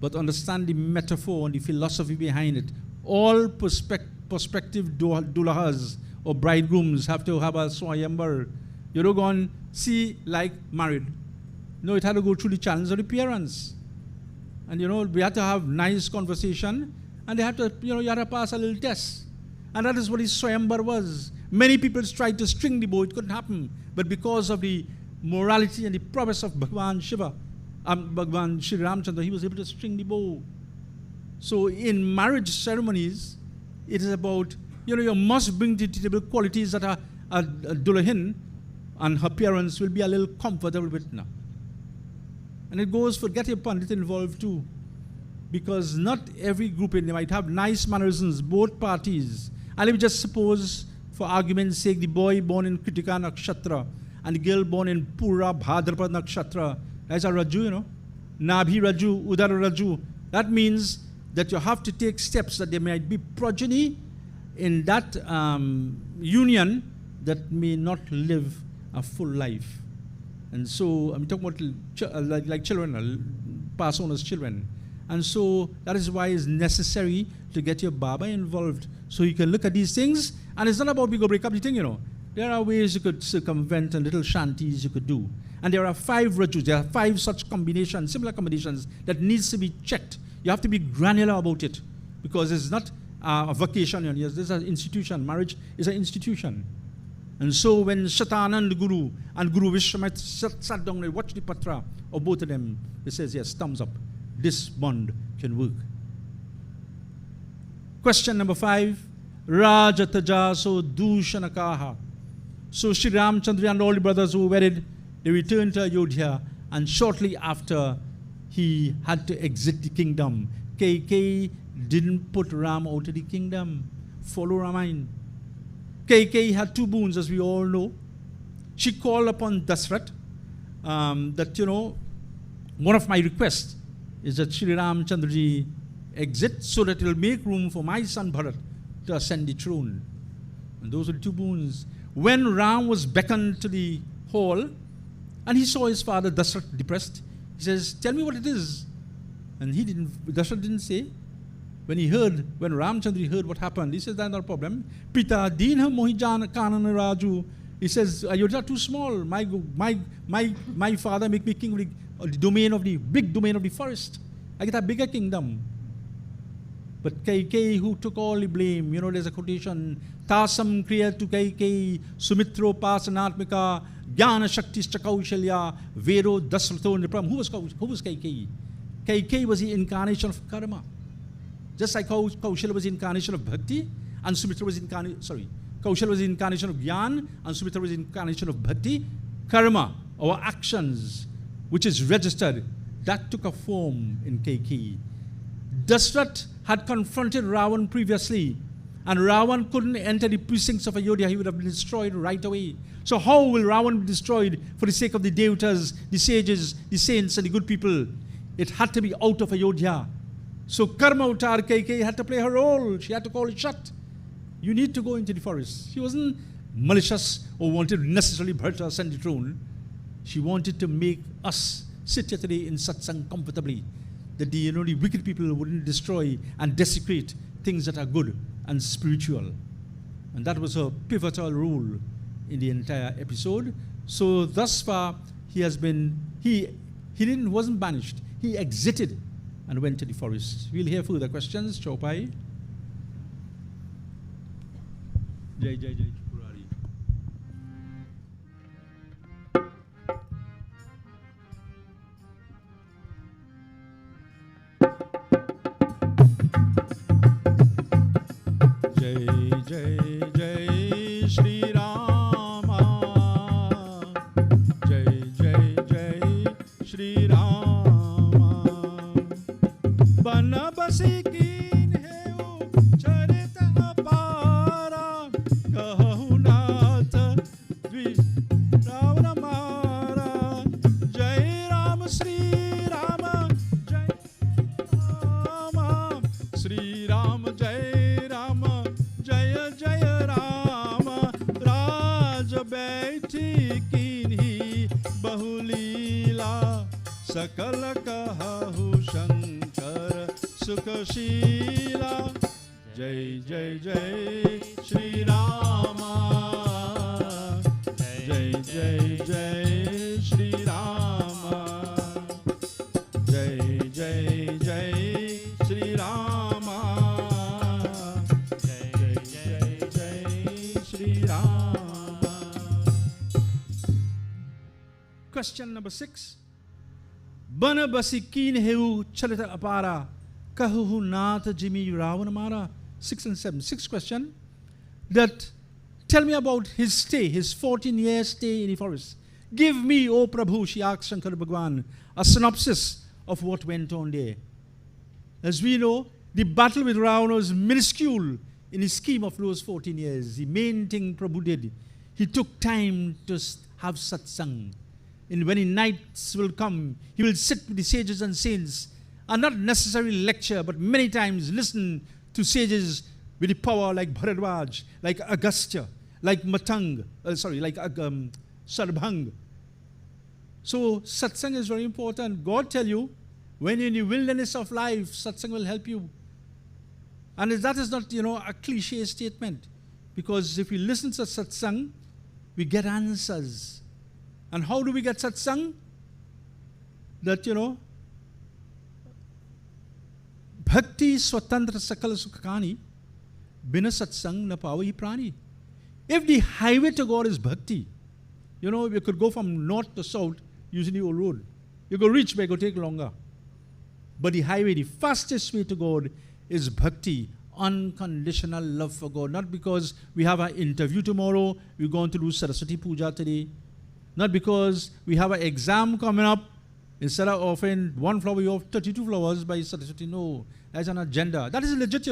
But understand the metaphor and the philosophy behind it. All prospective dulahas or bridegrooms have to have a Swayambar. You don't go and see like married. No, it had to go through the challenge of the parents. And we had to have nice conversation, and they had to, you had to pass a little test. And that is what his Swayambar was. Many people tried to string the bow, it couldn't happen. But because of the morality and the prowess of Bhagwan Shiva, Bhagwan Shri Ramchandra, he was able to string the bow. So in marriage ceremonies, it is about, you must bring to the table qualities that a Dulahin and her parents will be a little comfortable with now. And it goes for get a pundit involved too. Because not every group in they might have nice mannerisms, both parties. And let me just suppose, for argument's sake, the boy born in Kritika Nakshatra and the girl born in Pura Bhadrapada Nakshatra, that's a Raju, Nabhi Raju, Udara Raju. That means that you have to take steps that there might be progeny in that union that may not live a full life. And so I'm talking about like children, pass on as children. And so that is why it's necessary to get your Baba involved so you can look at these things. And it's not about we go break up the thing, There are ways you could circumvent and little shanties you could do. And there are 5 rajus, there are 5 such combinations, similar combinations that needs to be checked. You have to be granular about it because it's not a vacation. Yes, this is an institution. Marriage is an institution. And so when Shatanand Guru and Guru Vishwamitra sat down and watched the patra of both of them, he says, yes, thumbs up. This bond can work. Question number 5. Rajataja so Dushanakaha. So Shri Ramchandra and all the brothers who were wedded, they returned to Ayodhya, and shortly after he had to exit the kingdom. Kaikeyi didn't put Ram out of the kingdom. Follow Ramayan. Kaikeyi had 2 boons, as we all know. She called upon Dasrat that, one of my requests is that Shri Ramchandraji exit so that it will make room for my son Bharat to ascend the throne. And those are the 2 boons. When Ram was beckoned to the hall and he saw his father Dasrat depressed, he says, tell me what it is. And Dasrat didn't say. When Ramchandra heard what happened, he says, that's not a problem. Pita Dinha Mohijan Kanan Raju. He says, Ayodhya too small. My father make me king of the big domain of the forest. I get a bigger kingdom. But Kaikeyi, who took all the blame, there's a quotation, Tasam Kriya to Kaikeyi, Sumitro Pasanatmika, Jnana Shakti Chakaushalya, Vero Dasrato Nipram. Who was Kaikeyi? Kaikeyi was the incarnation of karma. Just like how Kaushala was the incarnation of bhakti, and Sumitra was Kaushala was the incarnation of Jnana, and Sumitra was the incarnation of bhakti. Karma, our actions, which is registered, that took a form in Kaikeyi. Dashrath had confronted Ravan previously, and Ravan couldn't enter the precincts of Ayodhya. He would have been destroyed right away. So how will Ravan be destroyed for the sake of the devatas, the sages, the saints, and the good people? It had to be out of Ayodhya. So Karma Avatar Kaikeyi had to play her role. She had to call it shut. You need to go into the forest. She wasn't malicious or wanted to necessarily hurt us and the throne. She wanted to make us sit here today in satsang comfortably, that the wicked people wouldn't destroy and desecrate things that are good and spiritual. And that was her pivotal role in the entire episode. So thus far, he wasn't banished. He exited and went to the forest. We'll hear further questions. Chaupai. Jai Jai Jai Tripurari. Jai Jai Jai Shri Rama. Jai Jai Jai Shri Rama. Banabasi kin heu charit apara, kahu nath Ravana Mara. Jai Ram Shri Rama, Jai Rama, Shri Ram Jai Rama, Jaya Jaya Rama. Raj baiti kinhi bahulila, sakal kahu shankar sukhashila. Jai Jai Jai Shri Rama. Jai Jai Jai Shri Rama. Jai Jai Jai Shri Rama. Jai Jai Jai Shri Rama. Question number 6. Bana basikin heu chalita apara, kahu nath jimi Ravana Mara. 6 and 7. 6th question. That tell me about his stay, his 14-year stay in the forest. Give me, O Prabhu, she asked Shankar Bhagwan, a synopsis of what went on there. As we know, the battle with Ravana was minuscule in the scheme of those 14 years. The main thing Prabhu did, he took time to have satsang. And when the nights will come, he will sit with the sages and saints, and not necessarily lecture, but many times listen to sages with the power like Bharadwaj, like Agastya, like Matang, like Sarbhang. So satsang is very important. God tell you, when you're in the wilderness of life, satsang will help you. And that is not, a cliche statement. Because if we listen to satsang, we get answers. And how do we get satsang? That, Bhakti Swatantra Sakala Sukhakani, Bina Satsang na Pawahi Prani. If the highway to God is bhakti, you could go from north to south using the old road. You could reach, but it could take longer. But the highway, the fastest way to God is bhakti, unconditional love for God. Not because we have an interview tomorrow, we're going to do Saraswati Puja today. Not because we have an exam coming up, instead of offering one flower, you offer 32 flowers by Saraswati. No, that's an agenda. That is legit,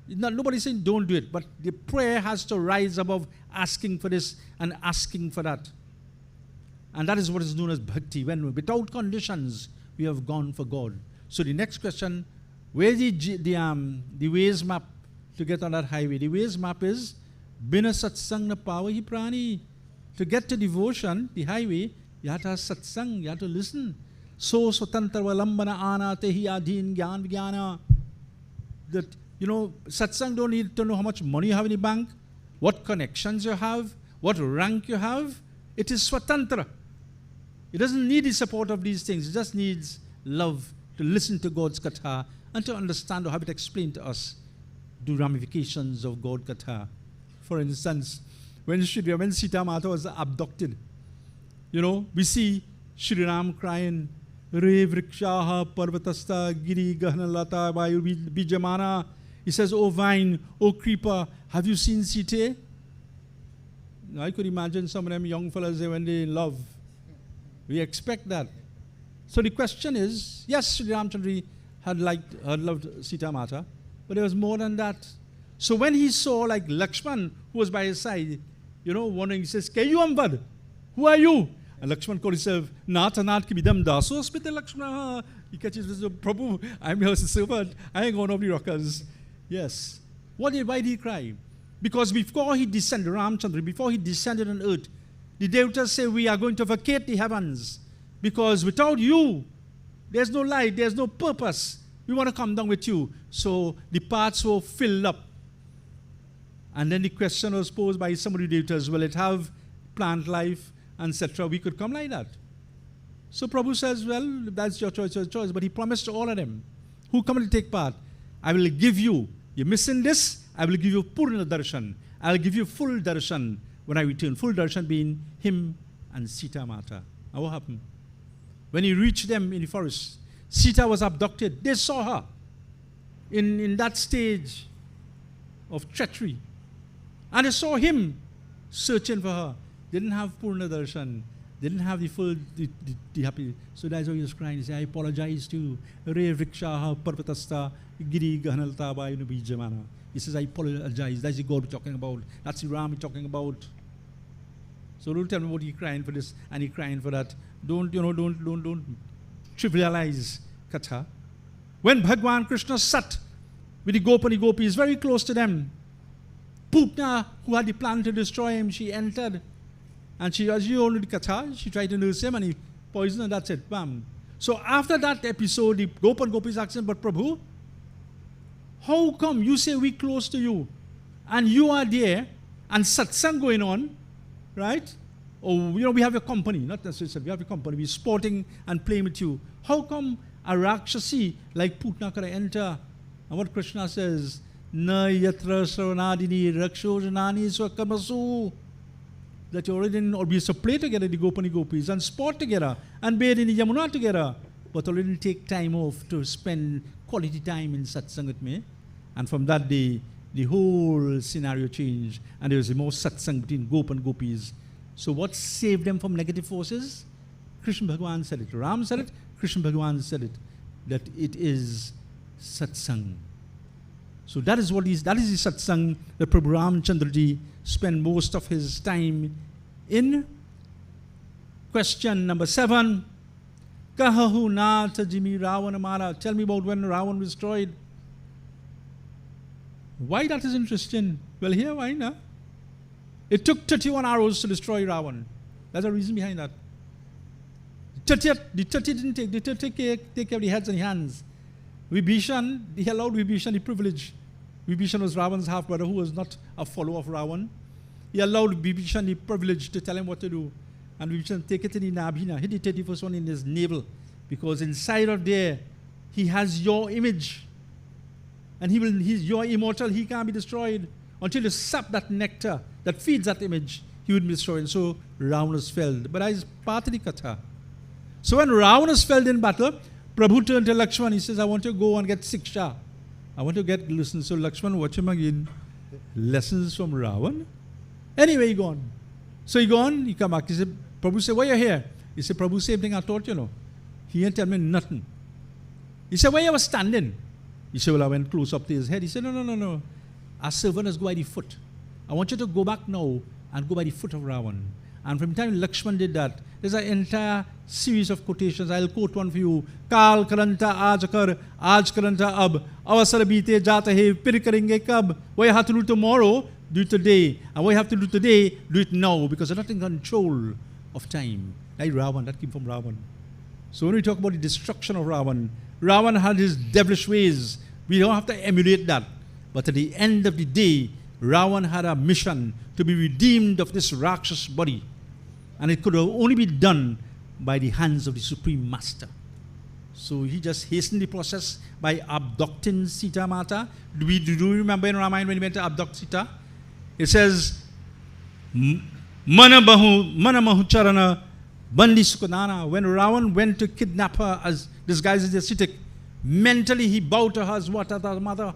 Nobody's saying don't do it, but the prayer has to rise above asking for this and asking for that. And that is what is known as bhakti, when without conditions we have gone for God. So the next question, where is the Waze map to get on that highway? The Waze map is Bina Satsang na Pawahi Prani. To get to devotion, the highway, you have to have satsang, you have to listen. So Swatantra Valambana Ana Tehi Adhin Gyan Vyana. That, satsang don't need to know how much money you have in the bank, what connections you have, what rank you have. It is Swatantra. It doesn't need the support of these things. It just needs love to listen to God's Katha and to understand or have it explained to us the ramifications of God Katha. For instance, when Sita Mata was abducted, we see Shri Ram crying, Re Vrikshaha Parvatasta Giri Gahanalata Vayu Bijamana. He says, "O vine, O creeper, have you seen Sita?" I could imagine some of them young fellas when they in love. We expect that. So the question is, yes, Sri Ramchandri had loved Sita Mata, but there was more than that. So when he saw like Lakshman, who was by his side, wondering, he says, "Ke you ambad? Who are you?" And Lakshman called himself, "Nath ki bidam daso spite Lakshmana." He catches this, "Prabhu, I'm your servant. I ain't going over the rockers." Yes. Why did he cry? Because before he descended, Ramchandra, before he descended on earth, the Devatas say, "We are going to vacate the heavens. Because without you, there's no light, there's no purpose. We want to come down with you." So the paths were filled up. And then the question was posed by some of the Devatas, will it have plant life, etc.? We could come like that. So Prabhu says, well, that's your choice, But he promised to all of them who come to take part, I will give you, you're missing this, I will give you Purna Darshan. I'll give you full darshan when I return. Full darshan being him and Sita Mata. And what happened? When he reached them in the forest, Sita was abducted. They saw her in that stage of treachery. And they saw him searching for her. They didn't have Purna Darshan. They didn't have the full, the happy. So that's why he was crying. He said, "I apologize to you. Re Vrikshaha Parvatasta Giri Gahanalta Bayunubi Jamana." He says, "I apologize." That's the God we're talking about. That's the Ram we're talking about. So don't tell me what he's crying for this and he's crying for that. Don't trivialize Katha. When Bhagwan Krishna sat with the Gopani Gopis very close to them, Putna, who had the plan to destroy him, she entered. And she, as you all know the Katha, she tried to nurse him and he poisoned and that's it. Bam. So after that episode, the Gopan Gopis asked him, "But Prabhu, how come you say we close to you and you are there and satsang going on, right? Oh, we have a company, not necessarily, we have a company, we're sporting and playing with you. How come a Rakshasi like Putna could enter?" And what Krishna says, "Na yatra sravanadini rakshojanani swakamasu." That you already or used to play together, the Gopani Gopis, and sport together, and bathe in the Yamuna together, but already take time off to spend quality time in satsang with me. And from that day, the whole scenario changed, and there was more satsang between Gop and Gopis. So what saved them from negative forces? Krishna Bhagavan said it. Ram said it. Krishna Bhagavan said it. That it is satsang. So that is the satsang that Prabhu Ramchandraji spent most of his time in. Question number 7. Kahahu Natha Jimi Ravana Mara. Tell me about when Ravan was destroyed. Why that is interesting? Well, here, why not? It took 31 arrows to destroy Ravan. There's a reason behind that. The 30 didn't take. The 30 take care of the heads and the hands. Vibhishan, he allowed Vibhishan the privilege. Vibhishan was Ravan's half-brother who was not a follower of Ravan. He allowed Vibhishan the privilege to tell him what to do. And Vibhishan take it in the Nabhina, hit the 31st one in his navel. Because inside of there, he has your image. And he's your immortal, he can't be destroyed. Until you sap that nectar that feeds that image, he would be destroyed. And so Ravana fell. But that is part of the Katha. So when Ravana fell in battle, Prabhu turned to Lakshman. He says, "I want to go and get Siksha. I want to get lessons." So Lakshman watch him again. Lessons from Ravan? Anyway, he gone. So he gone, he come back. He said, Prabhu said, "Why you here?" He said, "Prabhu, same thing I taught you, He ain't tell me nothing." He said, "Where you was standing?" He said, "Well, I went close up to his head." He said, No. Our servant has go by the foot. I want you to go back now and go by the foot of Ravan. And from the time Lakshman did that, there's an entire series of quotations. I'll quote one for you. Kal karanta aaj kar, aaj karanta ab, avasar beete jata hai, pir karenge kab. What you have to do tomorrow, do it today. And what you have to do today, do it now. Because you're not in control of time. Like Ravan, that came from Ravan. So when we talk about the destruction of Ravan, Ravan had his devilish ways. We don't have to emulate that. But at the end of the day, Ravan had a mission to be redeemed of this Rakshas body. And it could only be done by the hands of the Supreme Master. So he just hastened the process by abducting Sita Mata. Do you remember in Ramayana when he went to abduct Sita? It says, Mana Mahu Charana Bandi Sukanana. When Ravan went to kidnap her as disguised as a Sitik, mentally he bowed to her as what her mother.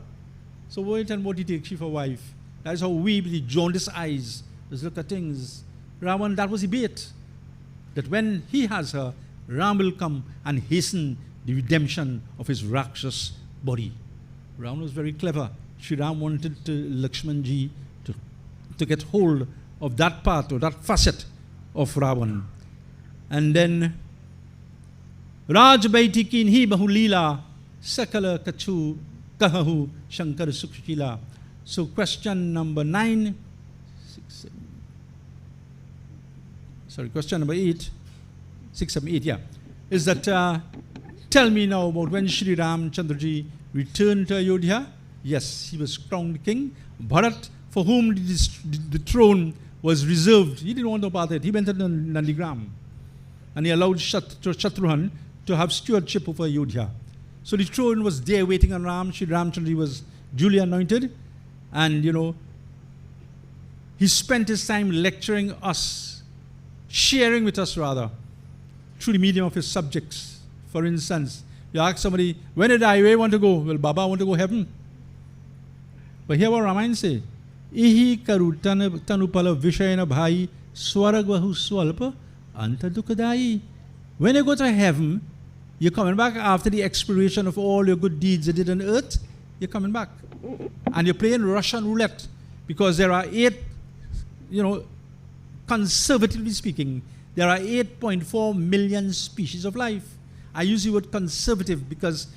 So wait and what he takes she for wife. That is how we, with the jaundiced eyes, just look at things. Ravan, that was the bait. That when he has her, Ram will come and hasten the redemption of his Rakshas body. Ram was very clever. Shri Ram wanted Lakshmanji to get hold of that part or that facet of Ravan. And then Raj Baiti Kinhi Bahulila Sakala Kachu Kahahu Shankar Sukshila. So question number 9, 6, 7, sorry, question number 8, 6, 7, 8, yeah, is that tell me now about when Shri Ram Chandraji returned to Ayodhya. Yes, he was crowned king. Bharat, for whom the throne was reserved, he didn't want to part it. He went to Nandigram and he allowed Shatrughan to have stewardship over Ayodhya. So the throne was there waiting on Ram. Shri Ramchandra was duly anointed, and he spent his time lecturing us, sharing with us rather, through the medium of his subjects. For instance, you ask somebody, when did I want to go? Well, Baba, I want to go heaven. But here what Ramayan say, Ihi karu tanupala vishayana bhai swaragvahu swalpa antadukadai. When you go to heaven, you're coming back after the expiration of all your good deeds you did on earth. You're coming back. And you're playing Russian roulette, because there are 8, conservatively speaking, there are 8.4 million species of life. I use the word conservative because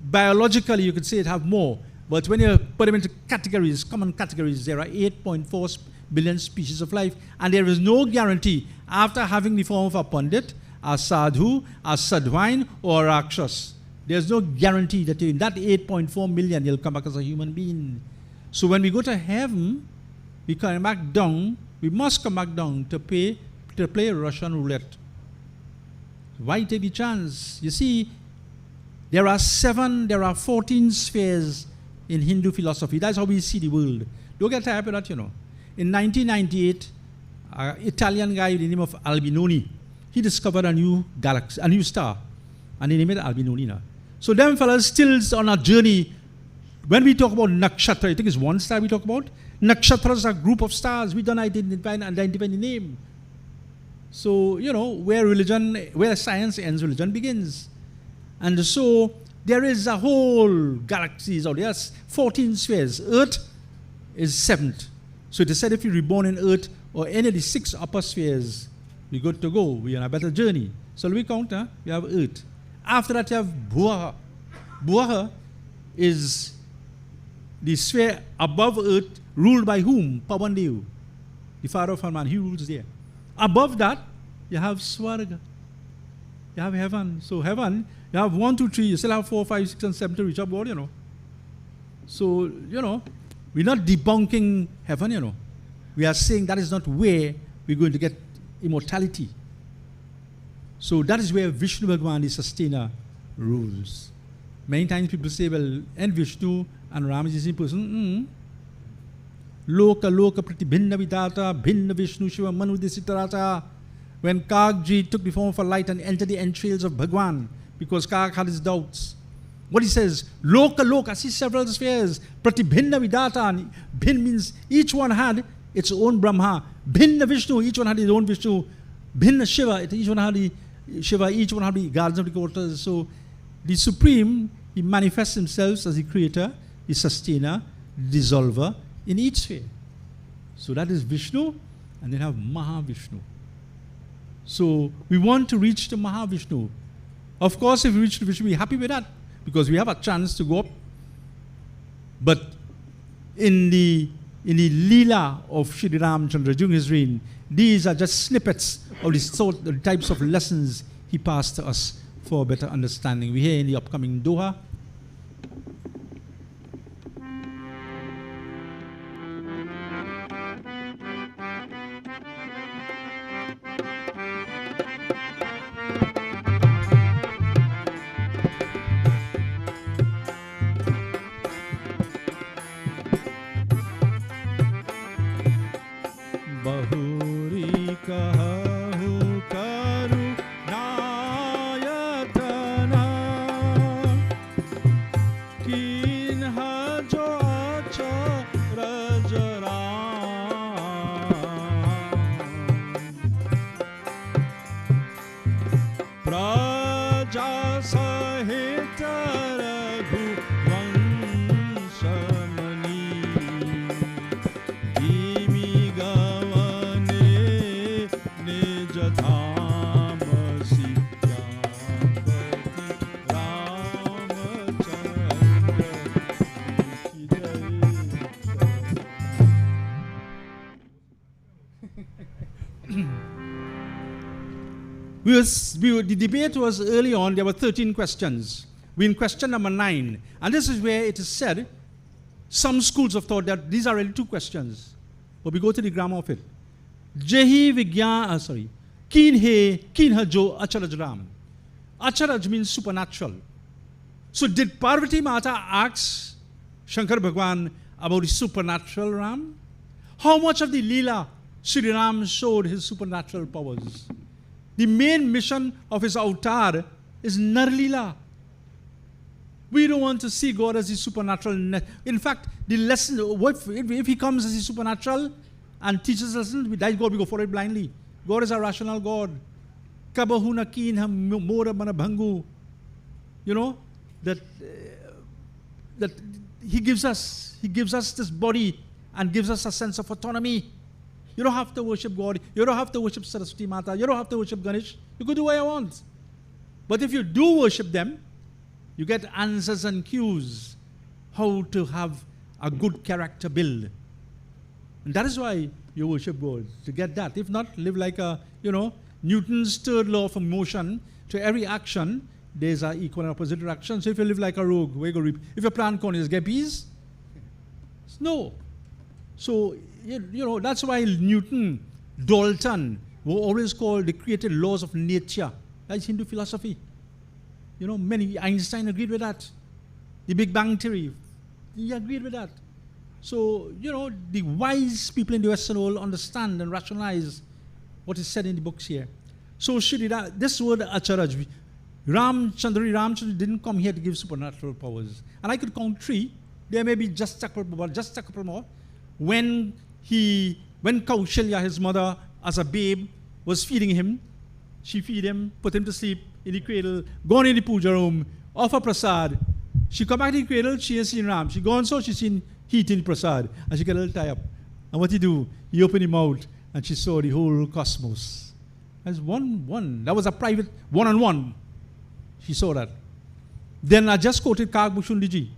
biologically you could say it have more. But when you put them into categories, common categories, there are 8.4 billion species of life. And there is no guarantee after having the form of a Pandit, a Sadhu, a Sadhvain, or a Rakshas. There's no guarantee that in that 8.4 million you'll come back as a human being. So when we go to heaven, we come back down, we must come back down to play Russian roulette. Why take the chance? You see, there are 14 spheres in Hindu philosophy. That's how we see the world. Don't get tired of that, In 1998, an Italian guy with the name of Albinoni, he discovered a new galaxy, a new star, and he named it Albinoni now. So them fellas still on a journey. When we talk about nakshatra, I think it's one star we talk about. Nakshatras are a group of stars. We don't identify the name. So, where science ends, religion begins. And so there is a whole galaxies out there. There's 14 spheres. Earth is 7th. So it is said if you're reborn in Earth or any of the 6 upper spheres, we're good to go. We're on a better journey. So we count, we have Earth. After that, you have Bhuaha. Bhuaha is the sphere above Earth, ruled by whom? Pavandev, the father of Hanuman. He rules there. Above that, you have Swarga. You have heaven. So heaven, you have 1, 2, 3. You still have 4, 5, 6, and 7 to reach upward, So, we're not debunking heaven, We are saying that is not where we're going to get immortality. So that is where Vishnu Bhagwan, the sustainer, rules. Many times people say, well, and Vishnu and Ram is the same person. Loka Loka Pratibhinna Vidata, Bhinna Vishnu Shiva Manu Desitarata. When Kagji took the form of a light and entered the entrails of Bhagwan, because Kag had his doubts. What he says, Loka Loka, I see several spheres, Pratibhinna Vidata, and Bhin means each one had its own Brahma. Bhinna Vishnu, each one had his own Vishnu. Bhinna Shiva, each one had the Shiva, each one had the gardens of the quarters. So the Supreme, he manifests himself as the creator, the sustainer, the dissolver in each sphere. So that is Vishnu, and then have Mahavishnu. So we want to reach to Mahavishnu. Of course, if we reach to Vishnu, we're happy with that, because we have a chance to go up. But in the Leela of Shri Ramchandra during his reign, these are just snippets of the types of lessons he passed to us for better understanding. We hear in the upcoming Doha. The debate was early on, there were 13 questions. We're in question number 9. And this is where it is said, some schools have thought that these are really 2 questions. But we go to the grammar of it. Jehi Vigyan, Keen Ha Jo Acharaj Ram. Acharaj means supernatural. So did Parvati Mata ask Shankar Bhagwan about the supernatural Ram? How much of the Leela Sri Ram showed his supernatural powers? The main mission of his avatar is Nar Leela. We don't want to see God as the supernatural. In fact, the lesson, if he comes as the supernatural and teaches us lessons, we go for it blindly. God is a rational God. Kabahuna keen ham mora mana bhangu. You know, that he gives us this body and gives us a sense of autonomy. You don't have to worship God. You don't have to worship Saraswati Mata. You don't have to worship Ganesh. You can do what you want. But if you do worship them, you get answers and cues how to have a good character build. And that is why you worship God, to get that. If not, live like Newton's third law of motion. To every action, there's an equal and opposite reaction. So if you live like a rogue, where you go reap? If you plant corn, is get peas? No. So, that's why Newton, Dalton were always called the created laws of nature. That's Hindu philosophy. Einstein agreed with that. The Big Bang Theory, he agreed with that. So, the wise people in the Western world understand and rationalize what is said in the books here. So, this word Acharaj, Ramchandra didn't come here to give supernatural powers. And I could count 3. There may be just a couple more. When Kaushalya, his mother, as a babe, was feeding him, she feed him, put him to sleep in the cradle, gone in the puja room, offer prasad. She come back to the cradle, she has seen Ram. She gone so, she seen heat in the prasad. And she got a little tie up. And what he do? He opened his mouth and she saw the whole cosmos. That's one. That was a private one-on-one. She saw that. Then I just quoted Kag Bhushundiji,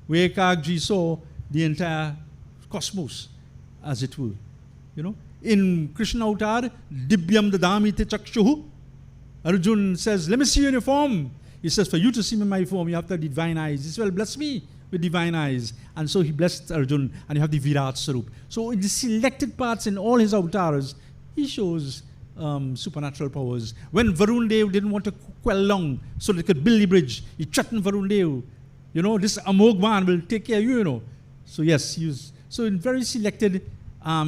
where Kagji saw the entire cosmos, as it were. In Krishna Avatar, Dibyam Dadami Te Chakshuhu, Arjun says, let me see you in your form. He says, for you to see me in my form, you have to have divine eyes. He says, well, bless me with divine eyes. And so he blessed Arjun, and you have the Virat Sarup. So in the selected parts in all his avatars, he shows supernatural powers. When Varun Dev didn't want to quell long so they could build the bridge, he threatened Varun Dev. This Amogman will take care of you, So yes, so in very selected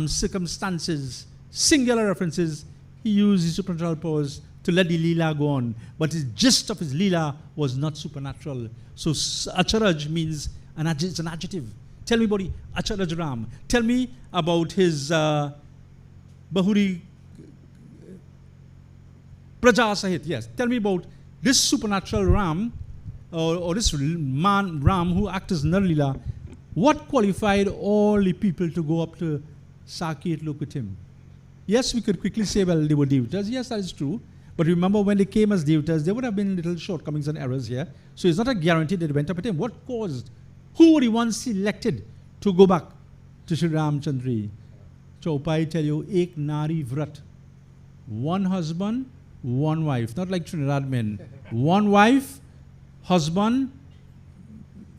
circumstances, singular references, he used his supernatural powers to let the Leela go on. But the gist of his Leela was not supernatural. So Acharaj means, it's an adjective. Tell me about the Acharaj Ram. Tell me about his Bahuri Praja Sahit. Yes, tell me about this supernatural Ram, or this man Ram who acted as Nar Leela. What qualified all the people to go up to Saket look at him? Yes, we could quickly say, well, they were devatas. Yes, that is true. But remember, when they came as devatas, there would have been little shortcomings and errors here. So it's not a guarantee that they went up at him. What caused? Who were the ones selected to go back to Sri Ramchandri? Chaupai tell you, Ek Nari Vrat. One husband, one wife. Not like Trinidad men. One wife, husband,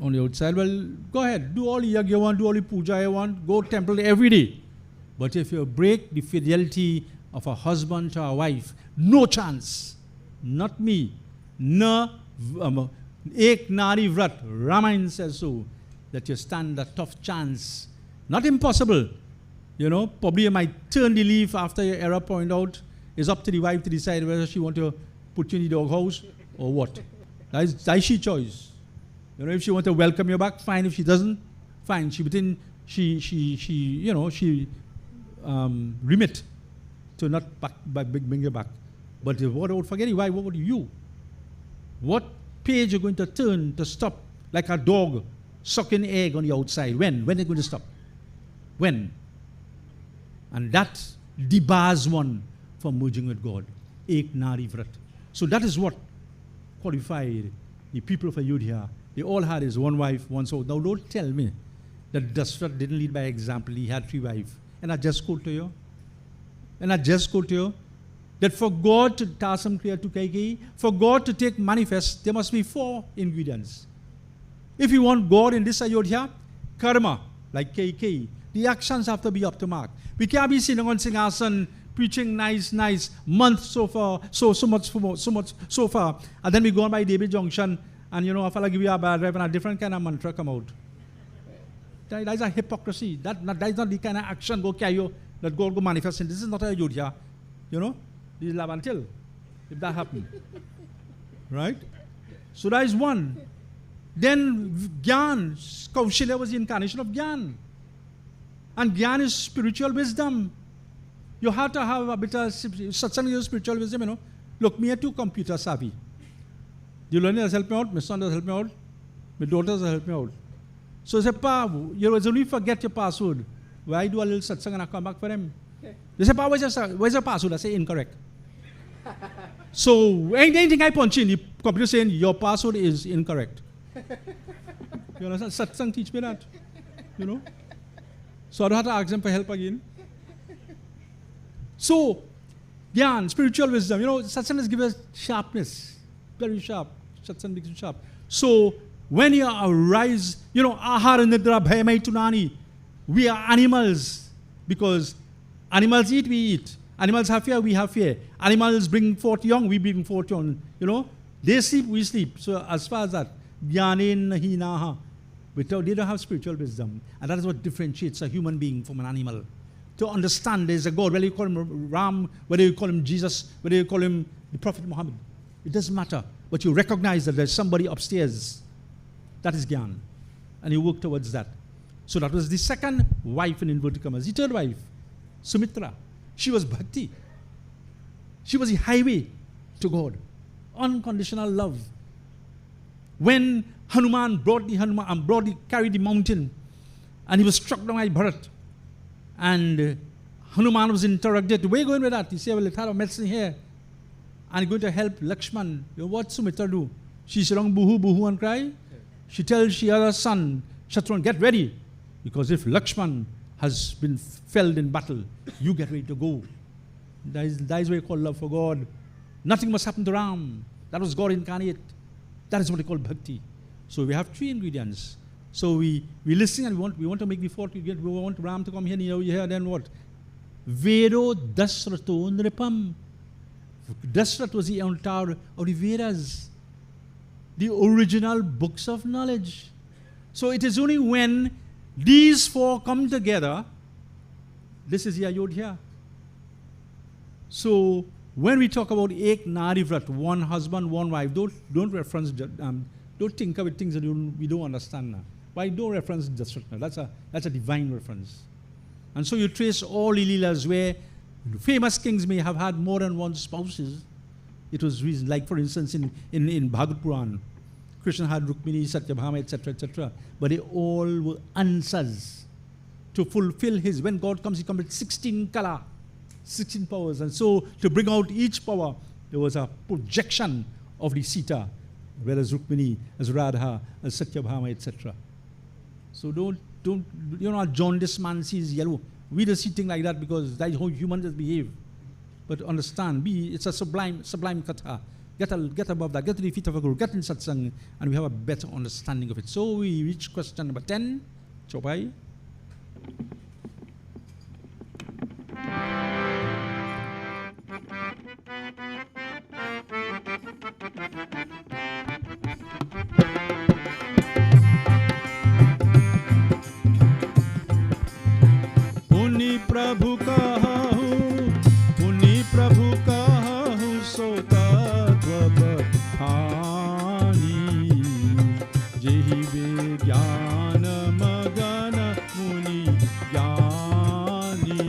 on the outside. Well, go ahead. Do all the yagya you want, do all the puja you want. Go temple every day. But if you break the fidelity of a husband to a wife, no chance. Not me. Na ek nari vrat. Ramayan says so. That you stand a tough chance. Not impossible. Probably you might turn the leaf after your error point out. It's up to the wife to decide whether she want to put you in the doghouse or what. That's she choice. If she want to welcome you back, fine. If she doesn't, fine. She remit to not bring you back. But what about forgetting? Why? What would you? What page are you going to turn to stop like a dog sucking egg on the outside? When? When are they going to stop? When? And that debars one from merging with God. Ek Nari Vrat. So that is what qualified the people of Ayodhya. They all had his one wife, one soul. Now don't tell me that Dasrat didn't lead by example. He had 3 wives. And I just quote to you. that for God to tasam kriya to kaiki, for God to take manifest, there must be 4 ingredients. If you want God in this Ayodhya, karma, like KK, the actions have to be up to mark. We can't be sitting on Singhasan, preaching nice, month so far, so much so far, and then we go on by David Junction, and if I give you a bad rep and a different kind of mantra come out. That is a hypocrisy. That is not the kind of action go carry you, that God go manifest in. This is not a Ayodhya. This is love until, if that happened. Right? So that is one. Then Gyan, Kaushalya was the incarnation of Gyan. And Gyan is spiritual wisdom. You have to have a bit of satsang spiritual wisdom, Look, me are too computer savvy. The learner has helped me out, my son has helped me out, my daughters have helped me out. So I say, Pa, you only forget your password. Why do a little satsang and I come back for them? They say, Pa, where's your password? I say, incorrect. So anything I punch in, the computer saying, your password is incorrect. You understand? Satsang teach me that. So I don't have to ask them for help again. So, Gyan, spiritual wisdom. Satsang has given us sharpness. Very sharp. Satsang makes you sharp. So, when you arise, ahar nidra bhayamai tunani, we are animals. Because animals eat, we eat. Animals have fear, we have fear. Animals bring forth young, we bring forth young. They sleep, we sleep. So, as far as that, Gyanin hinaha. They don't have spiritual wisdom. And that is what differentiates a human being from an animal. To understand there is a God, whether you call him Ram, whether you call him Jesus, whether you call him the Prophet Muhammad. It doesn't matter. But you recognize that there's somebody upstairs. That is Gyan. And you work towards that. So that was the second wife in inverted commas. The third wife, Sumitra. She was bhakti. She was the highway to God. Unconditional love. When Hanuman carried the mountain, and he was struck down by Bharat, and Hanuman was interrogated, where are you going with that? He said, well, let's have a medicine here. And he's going to help Lakshman. What Sumitra do? She said, boohoo, boohoo, and cry. She tells she other son, Shatrughna, get ready. Because if Lakshman has been felled in battle, you get ready to go. That is what you call love for God. Nothing must happen to Ram. That was God incarnate. That is what they call bhakti. So we have 3 ingredients. So we listen and we want to make the 4th ingredient. We want Ram to come here, here, then what? Vero Dasrato Nripam. Dasrat was the avatar of the Vedas, the original books of knowledge. So it is only when these 4 come together, this is the Ayodhya. So when we talk about Ek Nari Vrat, one husband, one wife, don't reference, don't tinker with things that we don't understand now. Why don't reference Dasratha? That's a divine reference. And so you trace all the Leelas where famous kings may have had more than one spouses. It was reason, like for instance in Bhagavad Puran, Krishna had Rukmini, Satyabhama, etc., etc. But they all were answers to fulfill his. When God comes, he comes with 16 kala, 16 powers. And so to bring out each power, there was a projection of the Sita, whereas Rukmini, as Radha, as Satyabhama, etc. So don't, John, this man sees yellow. We just see things like that because that is how humans behave. But understand, it's a sublime katha. Get above that, get to the feet of a guru, get in satsang, and we have a better understanding of it. So we reach question number 10. Chopai. पुनि प्रभु कहु सो तत्व बखानी जेहि विज्ञान मगन मुनि ज्ञानी।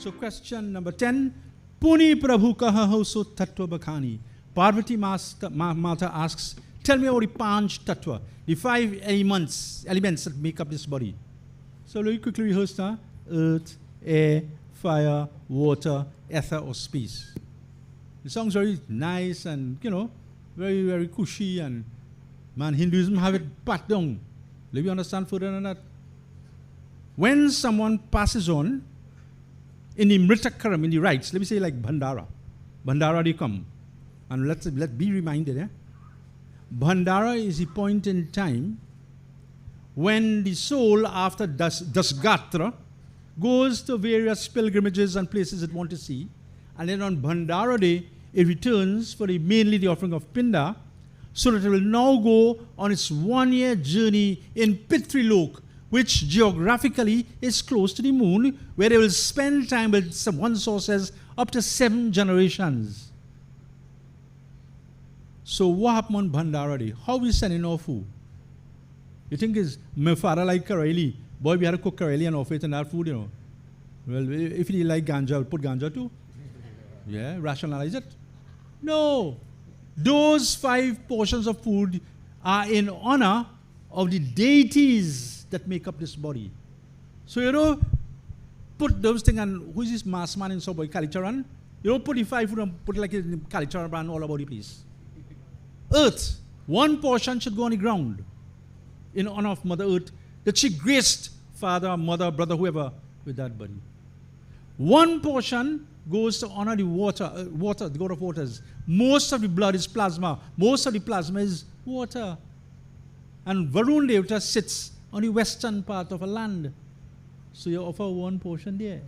So question number 10. Puni Prabhu kaha ho so tattva bakhani. Parvati Mata asks, tell me about the Panch Tattva, the 5 elements that make up this body. So very quickly rehearse now. Earth, air, fire, water, ether or space. It sounds very nice and, very, very cushy, and man, Hinduism have it pat down. Let me understand further than that. When someone passes on, in the Mritakaram, in the rites, let me say like Bhandara. Bhandara they come. And let's be reminded, Bhandara is the point in time when the soul, after Dasgatra, goes to various pilgrimages and places it wants to see. And then on Bhandara day, it returns for mainly the offering of Pinda, so that it will now go on its 1-year journey in Pitrilok, which geographically is close to the moon, where they will spend time with, one source says, up to 7 generations. So what happened on Bhandara day? How we sending off food? You think is my father like Kareli? Boy, we had to cook Kareli and offer it and that food, Well, if you like ganja, I'll put ganja too. Yeah, rationalize it. No. Those 5 portions of food are in honor of the deities that make up this body. So put those things, and who is this mass man in Subway, Kalicharan? You don't put the 5 food and put it like in Kalicharan brand all about the place. Earth, 1 portion should go on the ground in honor of Mother Earth, that she graced father, mother, brother, whoever with that body. 1 portion goes to honor the water, the god of waters. Most of the blood is plasma. Most of the plasma is water. And Varun Devata sits on the western part of a land. So you offer 1 portion there.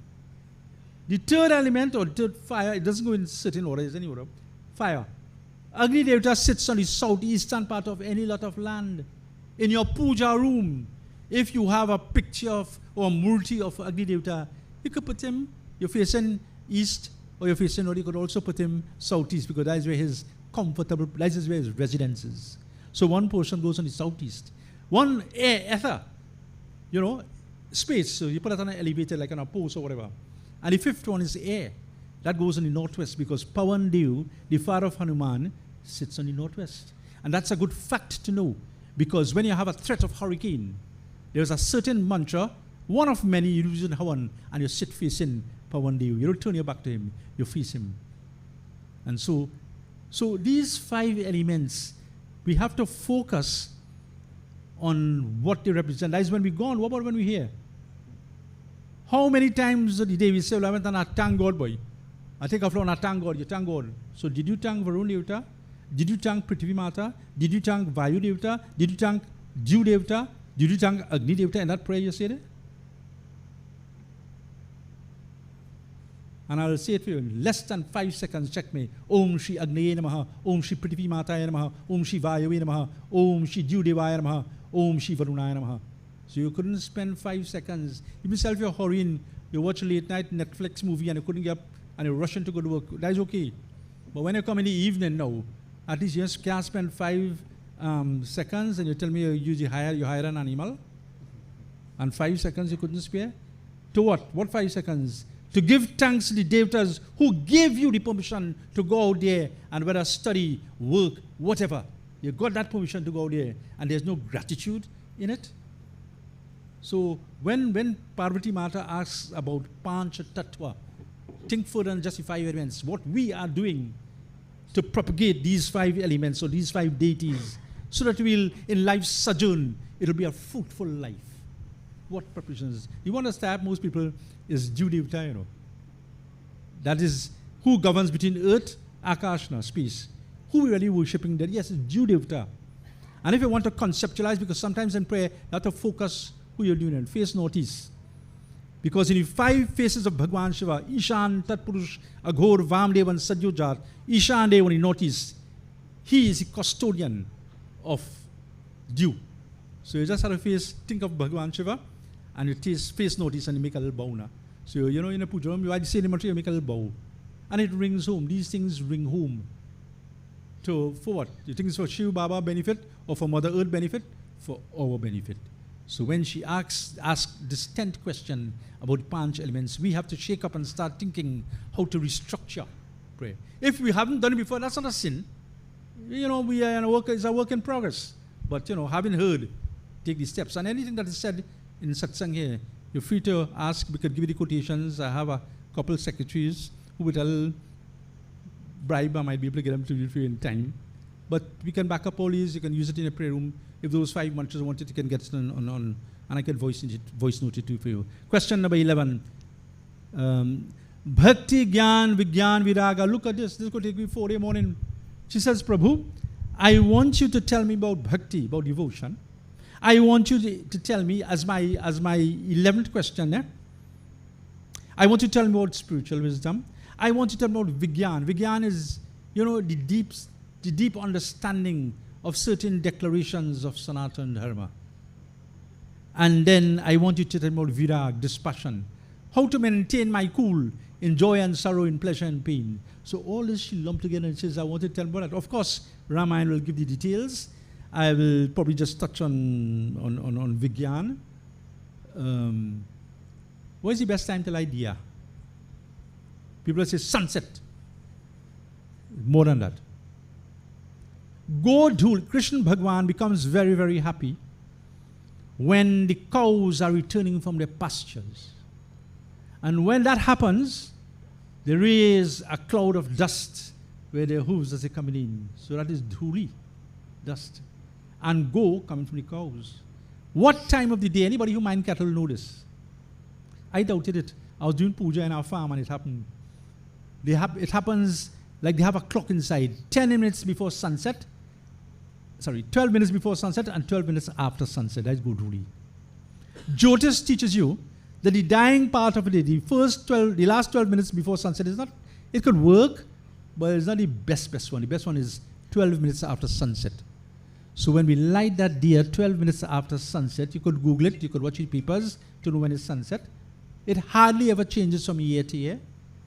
The third element, or third fire, it doesn't go in certain order, is any order. Fire. Agni Devata sits on the southeastern part of any lot of land. In your puja room, if you have a picture of or a murti of Agni Devata, you could put him, you're facing east, or you're facing north, you could also put him southeast, because that is where his that is where his residence is. So 1 portion goes on the southeast. 1 ether, space, so you put it on an elevator like on a post or whatever. And the 5th one is air. That goes in the northwest, because Pawan Dev, the father of Hanuman, sits on the northwest. And that's a good fact to know, because when you have a threat of hurricane, there's a certain mantra, one of many you use in Havan, and you sit facing Pawan Dev. You don't turn your back to him, you face him. And so these 5 elements, we have to focus on what they represent. That is when we go on. What about when we hear? How many times a day we say, well, I went on a thank God, boy. I take a floor on a thank God, you thank God. So did you thank Varun Devata? Did you thank Prithvi Mata? Did you thank Vayu Devata? Did you thank Dew Devata? Did you thank Agni Devata in that prayer you said it? And I will say it for you in less than 5 seconds. Check me. Om Shri Agnaye Namaha. Om Shri Prithvi Mataya Namaha. Om Shri Vayu Namaha. Om Shri Dew Devaya Namaha. Om Shri Varunaya Namaha. So you couldn't spend 5 seconds. You yourself, you're hurrying. You watch a late night Netflix movie and you couldn't get up and you're rushing to go to work. That's okay. But when you come in the evening now, at least you just can't spend 5 seconds and you tell me you hire an animal. And 5 seconds you couldn't spare. To what? What 5 seconds? To give thanks to the devatas who gave you the permission to go out there and whether study, work, whatever. You got that permission to go out there and there's no gratitude in it. So when Parvati Mata asks about Pancha Tattva, think further than just the 5 elements. What we are doing to propagate these 5 elements or these 5 deities so that we'll, in life's sojourn, it'll be a fruitful life. What preparations? You want to stab most people is Dew Devata, That is who governs between earth, Akashna, space. Who we really worshipping there? Yes, it's Dew Devata. And if you want to conceptualize, because sometimes in prayer, you have to focus who you're doing it. Face northeast. Because in the 5 faces of Bhagwan Shiva, Ishan, Tatpurush, Aghor, Vamdev, and Sadyojat, Ishan Dev on the northeast, he is the custodian of dew. So you just have to think of Bhagwan Shiva, and you face northeast and you make a little bow now. So, in a puja room, you say the mantra, you make a little bow. And it rings home. These things ring home. For what? You think it's for Shiva Baba benefit or for Mother Earth benefit? For our benefit. So when she asked this 10th question about Panch elements, we have to shake up and start thinking how to restructure prayer. If we haven't done it before, that's not a sin. We are in it's a work in progress. But having heard, take these steps. And anything that is said in satsang here, you're free to ask. We could give you the quotations. I have a couple of secretaries who with a little bribe, I might be able to get them to you for you in time. But we can back up all these. You can use it in a prayer room. If those 5 mantras wanted, you can get it on and I can voice note it too for you. Question number 11. Bhakti, Gyan, Vigyan, Viraga. Look at this. This could take me 4 a.m. morning. She says, Prabhu, I want you to tell me about bhakti, about devotion. I want you to tell me, as my 11th question, I want you to tell me about spiritual wisdom. I want you to tell me about Vigyan. Vigyan is, the deep understanding of certain declarations of Sanatana Dharma. And then I want you to tell me about Virag, dispassion. How to maintain my cool in joy and sorrow, in pleasure and pain. So all this she lumped together and says, I want to tell you about that. Of course, Ramayan will give the details. I will probably just touch on Vigyan. What is the best time to light diya? People say sunset. More than that. Godhul, Krishna Bhagwan becomes very, very happy when the cows are returning from their pastures. And when that happens, they raise a cloud of dust where their hooves as they're coming in. So that is dhuli, dust. And go coming from the cows. What time of the day? Anybody who mind cattle know this? I doubted it. I was doing puja in our farm and it happened. It happens like they have a clock inside. 10 minutes before sunset. 12 minutes before sunset and 12 minutes after sunset. That's Godhuli. Jyotish teaches you that the dying part of the day, the last 12 minutes before sunset is not, it could work, but it's not the best one. The best one is 12 minutes after sunset. So when we light that deer 12 minutes after sunset, you could Google it, you could watch the papers to know when it's sunset. It hardly ever changes from year to year.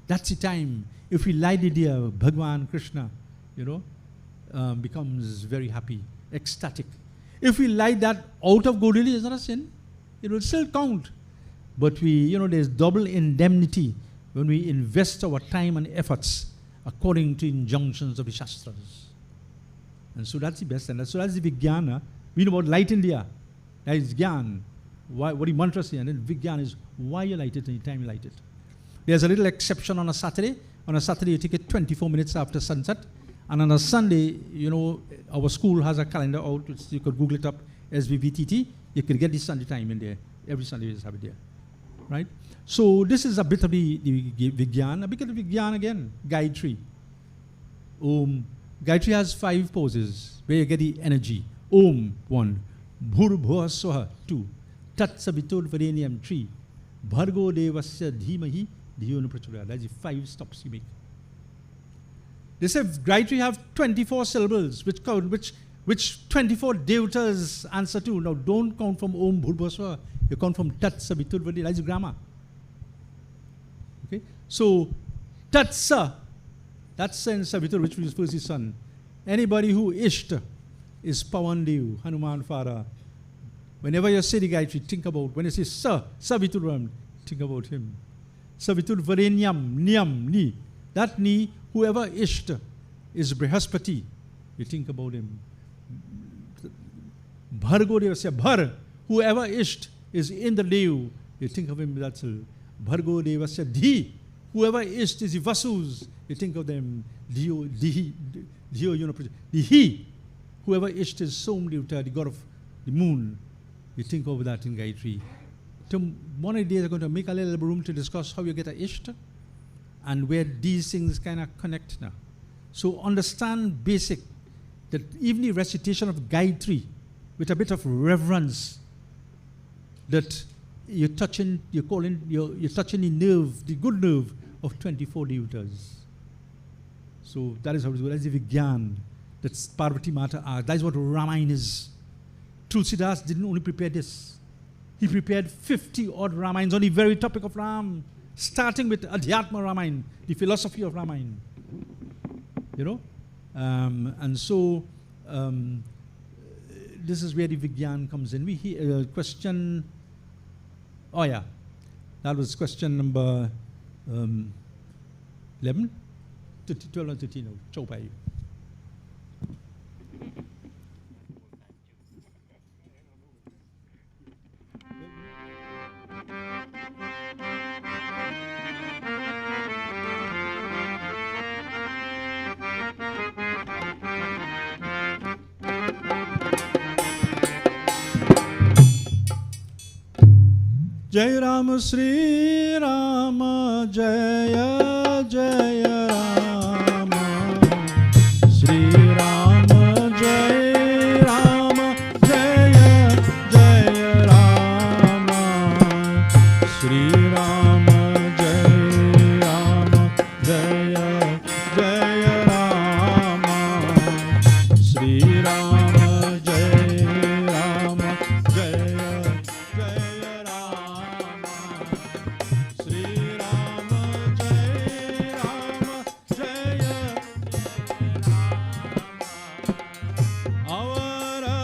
That's the time. If we light the deer, Bhagwan Krishna, becomes very happy, ecstatic. If we light that out of Godhuli, it's not a sin. It will still count. But there's double indemnity when we invest our time and efforts according to injunctions of the Shastras. And so that's the best. And so that's the Vijnana. We know about light in India. That is Gyan. What the mantra say. And then Vijnana is why you light it and the time you light it. There's a little exception on a Saturday. On a Saturday, you take it 24 minutes after sunset. And on a Sunday, our school has a calendar out. You could Google it up, SVVTT. You could get the Sunday time in there. Every Sunday you just have it there. Right? So this is a bit of the Vigyan. A bit of Vigyan again. Gayatri. Gayatri has 5 poses where you get the energy. Om, 1. Bhurbhuva Swaha, 2. Tat Savitur Varenyam, 3. Bhargo Devasya Dhimahi, Dhiyo Prachodayat. That's the 5 stops you make. They say Gayatri have 24 syllables, which 24 devatas answer to. Now don't count from Om Bhurbhuva Swaha. You count from Tat Savitur Varenyam. That's grammar. Okay? So, Tat Sa. That's in Savitur, which refers to the sun. Anybody who Ishta is Pawandev, Hanuman Fara. Whenever you say the Gayatri, think about, when you say Savitur, think about him. Savitur Varenyam, Niyam, Ni. That Ni, whoever Ishta is Brihaspati, you think about him. Bhargo Devasya, Bhar, whoever Isht is in the Dev, you think of him, that's Bhargo Devasya, Dhi, whoever Isht is the Vasus, you think of them, Dhiyo, the He, whoever Isht is Somdevta, the god of the moon, you think of that in Gayatri. One of the days I'm going to make a little room to discuss how you get a Isht and where these things kind of connect now. So understand basic, that even the recitation of Gayatri with a bit of reverence, that you're touching the nerve, the good nerve of 24 devatas. So that is how it goes. That's the Vigyan. That's Parvati Mata art. That is what Ramayan is. Tulsidas didn't only prepare this. He prepared 50 odd Ramayans on the very topic of Ram, starting with Adhyatma Ramayan, the philosophy of Ramayan. And so this is where the Vigyan comes in. We hear question. Oh yeah, that was question number 11, 12 and 13. Chau pai. Jai Ram Sri Rama Jaya Jaya Rama Sri Rama Jai Rama Jaya Jaya Rama Sri Rama Jai Rama Jaya Jaya Rama Sri Rama Jai Rama Jaya Jaya Rama Sri Rama Jai Rama Jaya Avara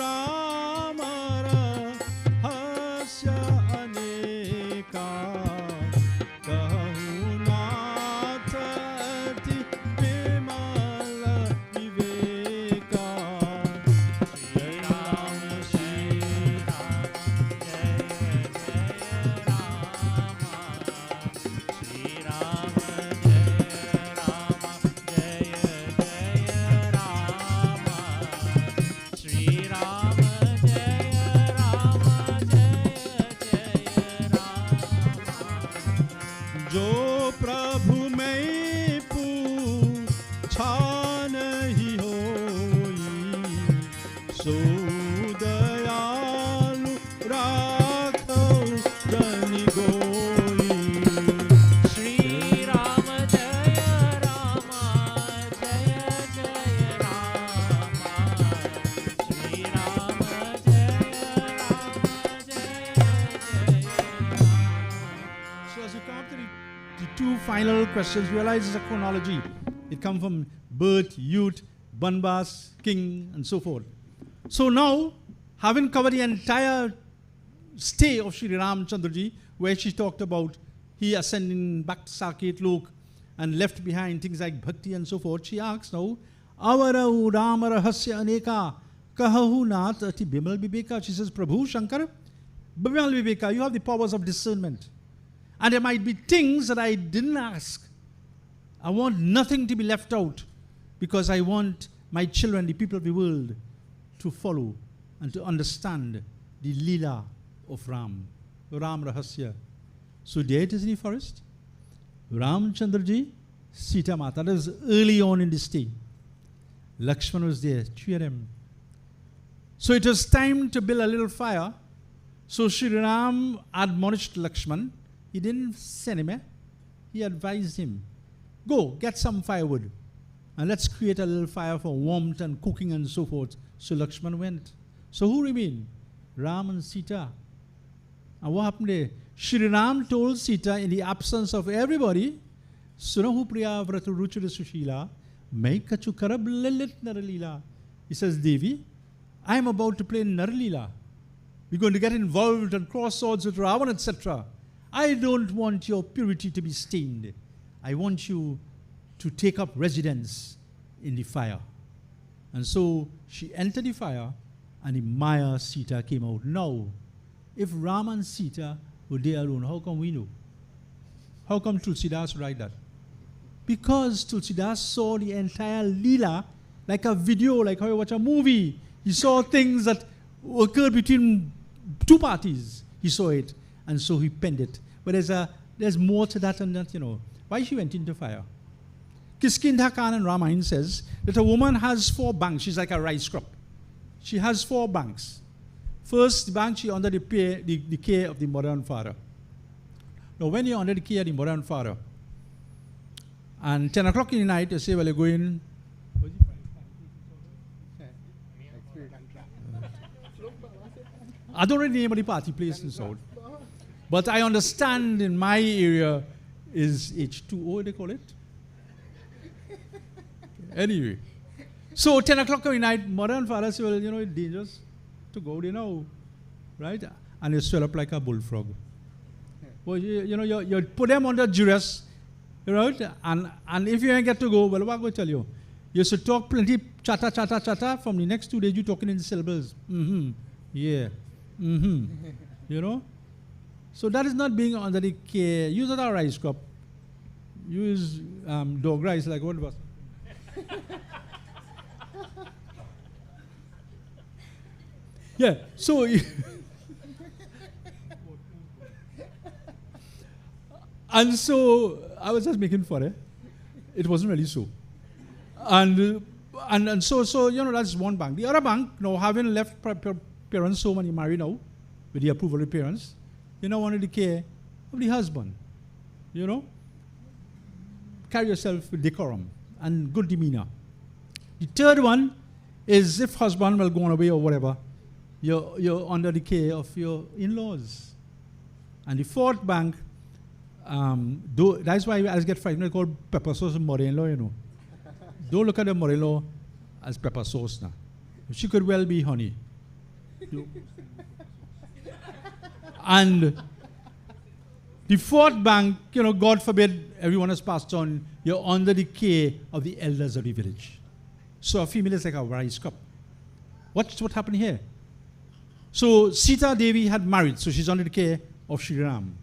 Ramara Hasya Aneka Kahunatati Bimala Viveka Sri Rama Sri Rama Jaya Jaya Rama Sri Rama Jaya Rama Jaya Jaya Rama Sri Rama Jaya Rama Jaya Jaya Rama जो प्रभु में पूछा नहीं होई सो दयालु राखो जनि गोई श्री राम जय राम जय जय राम श्री राम जय राम जय जय So as you come up to the two final questions, realize it's a chronology. It comes from birth, youth, Banbas, king, and so forth. So now, having covered the entire stay of Shri Ramchandraji, where she talked about he ascending back to Saket Lok and left behind things like bhakti and so forth, she asks now, Avara Rama Rahasya Aneka Kahahu Nath Ati Bimal Viveka. She says, Prabhu Shankar, Bimal Viveka, you have the powers of discernment. And there might be things that I didn't ask. I want nothing to be left out because I want my children, the people of the world, to follow and to understand the Leela of Ram, Ram Rahasya. So there it is in the forest. Ramchandraji, Sita Mata. That was early on in the stay. Lakshman was there, three of them. So it was time to build a little fire. So Shri Ram admonished Lakshman. He didn't send him, he advised him, go get some firewood and let's create a little fire for warmth and cooking and so forth. So Lakshman went. So who remained? Ram and Sita. And what happened there? Shri Ram told Sita in the absence of everybody, Sunahu Priya Vratu Ruchura Sushila, Maikachu Karab Lalit Naralila. He says, Devi, I am about to play Naralila. We're going to get involved and cross swords with Ravan, etc. I don't want your purity to be stained. I want you to take up residence in the fire. And so she entered the fire and the Maya Sita came out. Now, if Ram and Sita were there alone, how come we know? How come Tulsidas write that? Because Tulsidas saw the entire Leela like a video, like how you watch a movie. He saw things that occurred between two parties. He saw it. And so he penned it. But there's more to that than that, Why she went into fire? Kiskindha Khan and Ramayan says that a woman has 4 banks. She's like a rice crop. She has 4 banks. First bank, she under the care of the mother and father. Now, when you're under the care of the mother and father, and 10 o'clock in the night, you say, well, you're going... I don't really name of the party place in South. But I understand in my area is H2O, they call it. Anyway. So 10 o'clock at night, mother and father say, well, it's dangerous to go there now, right? And you swell up like a bullfrog. Well, you put them under duress, right? And if you ain't get to go, well, what I go tell you? You should talk plenty, chatter. From the next 2 days, you talking in syllables. Yeah. So that is not being under the care. Use not a rice crop. Use dog rice, like what was. Yeah, so. And so I was just making fun, eh? It wasn't really so. And so that's one bank. The other bank, having left parents home and you marry now, with the approval of the parents, you now wanted the care of the husband. Carry yourself with decorum and good demeanor. The third one is if husband will go on away or whatever, you're under the care of your in-laws. And the fourth bank, that's why I always get frightened. It's called pepper sauce mother-in-law, Don't look at the mother-in-law as pepper sauce now. She could well be honey. And the fourth bank, God forbid everyone has passed on, you're under the care of the elders of the village. So a female is like a rice cup. What happened here? So Sita Devi had married, so she's under the care of Sri Ram.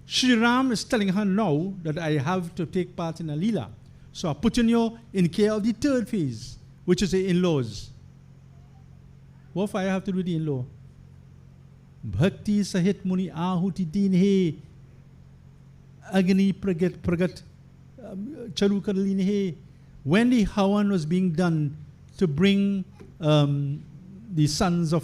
Sri Ram is telling her now that I have to take part in a Leela. So I'm putting you in care of the third phase, which is the in-laws. What do I have to do with the in-law? Bhakti sahit muni ahuti din he. Agni pragat charu karlin he. When the Havan was being done to bring the sons of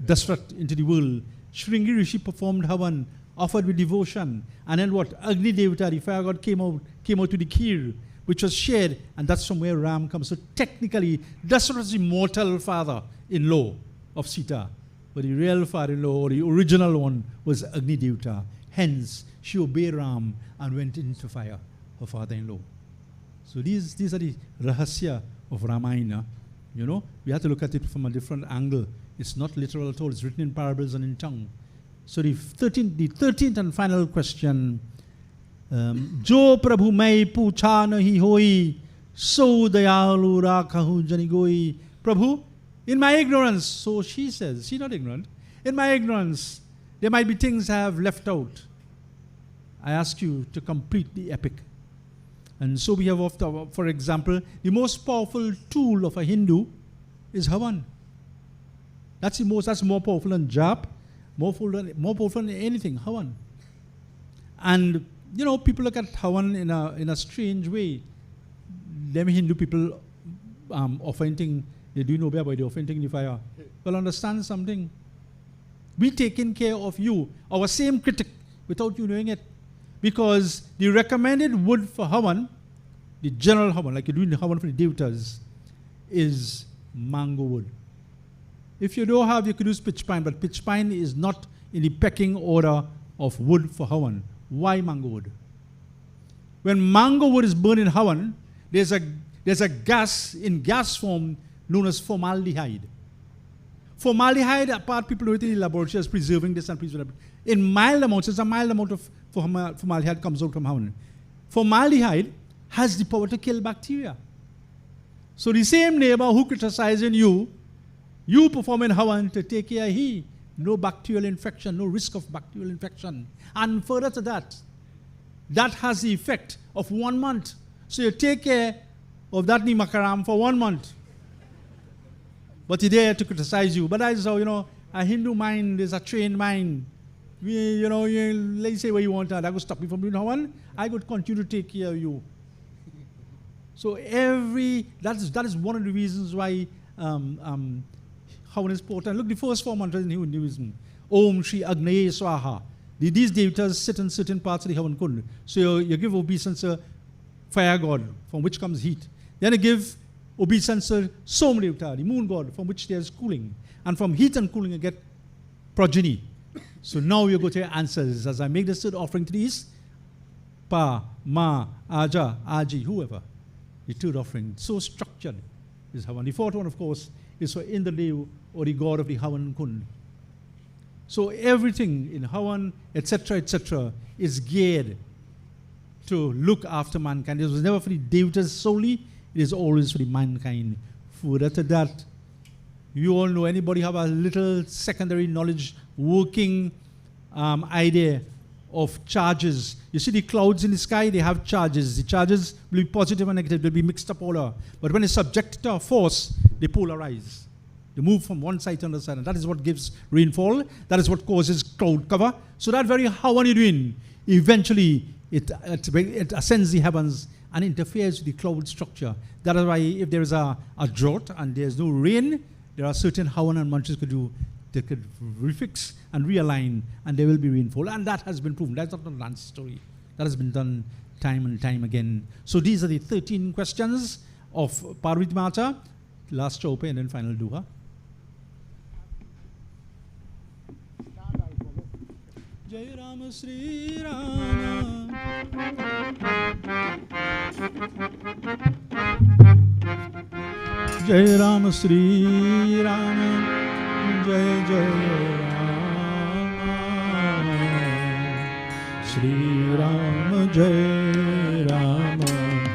Dashrath into the world, Shringi Rishi performed Havan, offered with devotion, and then what? Agni Devata, the fire god, came out to the Kir, which was shared, and that's from where Ram comes. So technically, Dashrath was the mortal father-in-law of Sita, but the real father-in-law, or the original one, was Agni Devata. Hence, she obeyed Ram and went into fire, her father-in-law. So these are the rahasya of Ramayana. We have to look at it from a different angle. It's not literal at all. It's written in parables and in tongue. So the 13th and final question. Jo Prabhu mai pucha nahi hoi, so dayalu rakhahu janigoi. Prabhu, in my ignorance, so she says, she's not ignorant. In my ignorance, there might be things I have left out. I ask you to complete the epic. And so we have, for example, the most powerful tool of a Hindu is Havan. That's more powerful than jap, more powerful than anything, Havan. And people look at Havan in a strange way. Them Hindu people offending, they do know by the offending the fire. Well, understand something. We taking care of you, our same critic, without you knowing it. Because the recommended wood for Havan, the general Havan, like you do in the Havan for the Devatas, is mango wood. If you don't have, you could use pitch pine, but pitch pine is not in the pecking order of wood for Havan. Why mango wood? When mango wood is burned in Havan, there's a gas in gas form known as formaldehyde. Formaldehyde, apart people know it in the laboratory as preserving this and preserving that. In mild amounts, it's a mild amount of formaldehyde comes out from Havan. Formaldehyde has the power to kill bacteria. So the same neighbor who criticizing you performing Havan to take care of he. No bacterial infection, no risk of bacterial infection. And further to that, that has the effect of 1 month. So you take care of that Nimakaram for 1 month. But he's there to criticize you. But that's how, a Hindu mind is a trained mind. Let's say what you want, that will stop me from doing Havan. I could continue to take care of you. So that is one of the reasons why Havan is important. Look, the first 4 mantras in Hinduism. Om Shri Agnaye Swaha. These devatas sit in certain parts of the Havan Kund. So you give obeisance to fire god, from which comes heat. Then you give obeisance to Som Devata, the moon god, from which there is cooling. And from heat and cooling you get progeny. So now you go to your answers. As I make this third offering to these, Pa, Ma, Aja, Aji, whoever. the third offering. So structured is Havan. The fourth one, of course, is for Indradev, or the god of the Havan Kund. So everything in Havan, etc., is geared to look after mankind. It was never for the devatas solely, it is always for the mankind. Further to that, you all know, anybody have a little secondary knowledge, working idea of charges. You see the clouds in the sky, they have charges. The charges will be positive and negative, they'll be mixed up polar. But when it's subjected to a force, they polarize. They move from one side to another side, and that is what gives rainfall. That is what causes cloud cover. So that very Havan eventually it ascends the heavens and interferes with the cloud structure. That is why if there is a drought and there's no rain, there are certain Havan and mantras could do. They could refix and realign, and there will be rainfall. And that has been proven. That's not a Lance story. That has been done time and time again. So these are the 13 questions of Parvati Mata. Last Chope and then final Duha. Jai Rama Sri Rama. Jai Rama Sri Rama. Jai Jai Rama, Sri Rama, Jai Rama,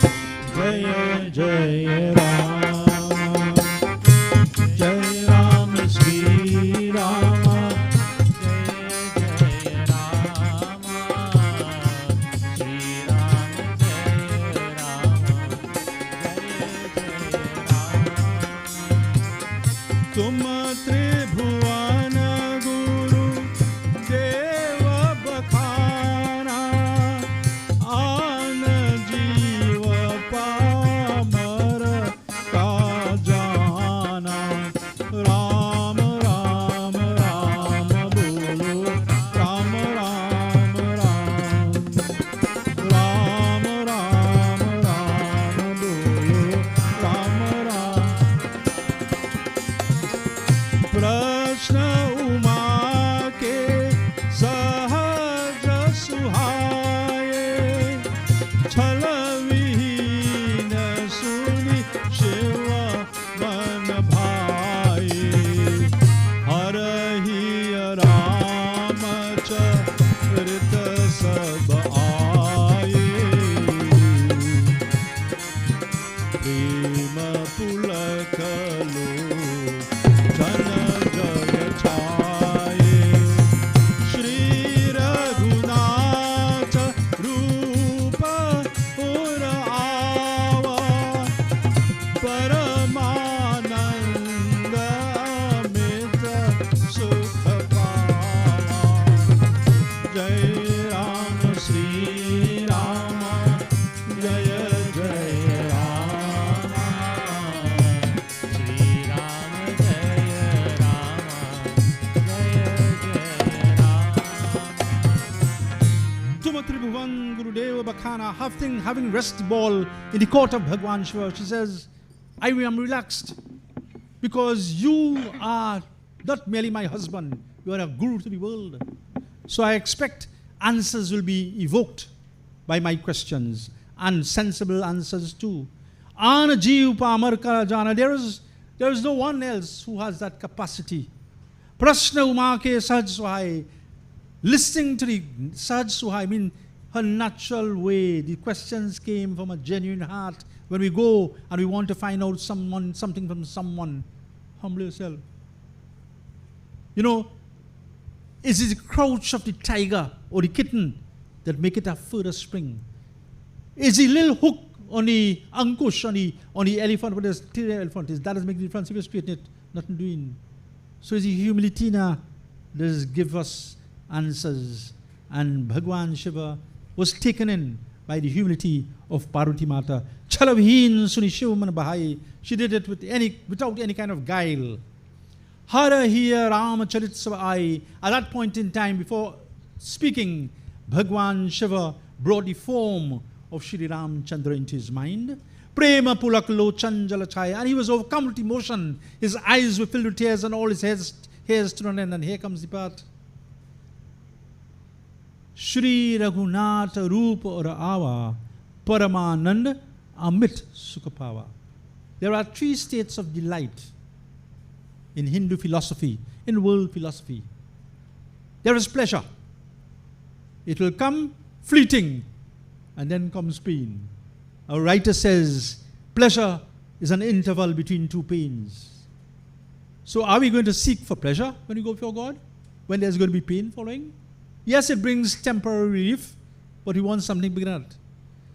Jai Jai Rama, Jai Rama, Sri Rama, Jai Jai Rama, Sri Rama, Jai Rama, Jai Jai Rama. Tum Tribhuvan Guru Deva Bakhana An Jiva Pamar Kajana Ram Ram Ram Bolo Ram Ram Ram Ram Ram Ram Bolo Ram Ram Prashna Uma ke sahaj suhaye Chhalavihina suni Shiva man bhai Harahi Rama charita sab aaye Prema pulakalo having rest ball in the court of Bhagwan Shiva, she says, I am relaxed because you are not merely my husband, you are a guru to the world. So I expect answers will be evoked by my questions, and sensible answers too. Ana Jeev Pamar Karajana, there is no one else who has that capacity. Prashna Uma ke Sahaj Suhai, listening to the Sahaj Suhai, I mean, her natural way. The questions came from a genuine heart. When we go and we want to find out something from someone, humble yourself. You know, is it the crouch of the tiger or the kitten that make it a further spring? Is the little hook on the ankush on the elephant, what the elephant is, that does make the difference. If you straighten it, nothing doing. So is the humility now does give us answers. And Bhagwan Shiva was taken in by the humility of Parvati Mata. Chalavheen Suni Shivaman Bahai. She did it without any kind of guile. Hara Hiya Rama Charit. At that point in time, before speaking, Bhagwan Shiva brought the form of Shri Ram Chandra into his mind. Prema Pulak Lochan Jalachaya. And he was overcome with emotion. His eyes were filled with tears and all his hairs stood on end. And here comes the part. Shri Raghunath Roop or Ava Paramanand Amit Sukha. There are 3 states of delight in Hindu philosophy, in world philosophy. There is pleasure. It will come fleeting, and then comes pain. A writer says, pleasure is an interval between 2 pains. So are we going to seek for pleasure when we go before God? When there's going to be pain following? Yes, it brings temporary relief, but we want something bigger than that.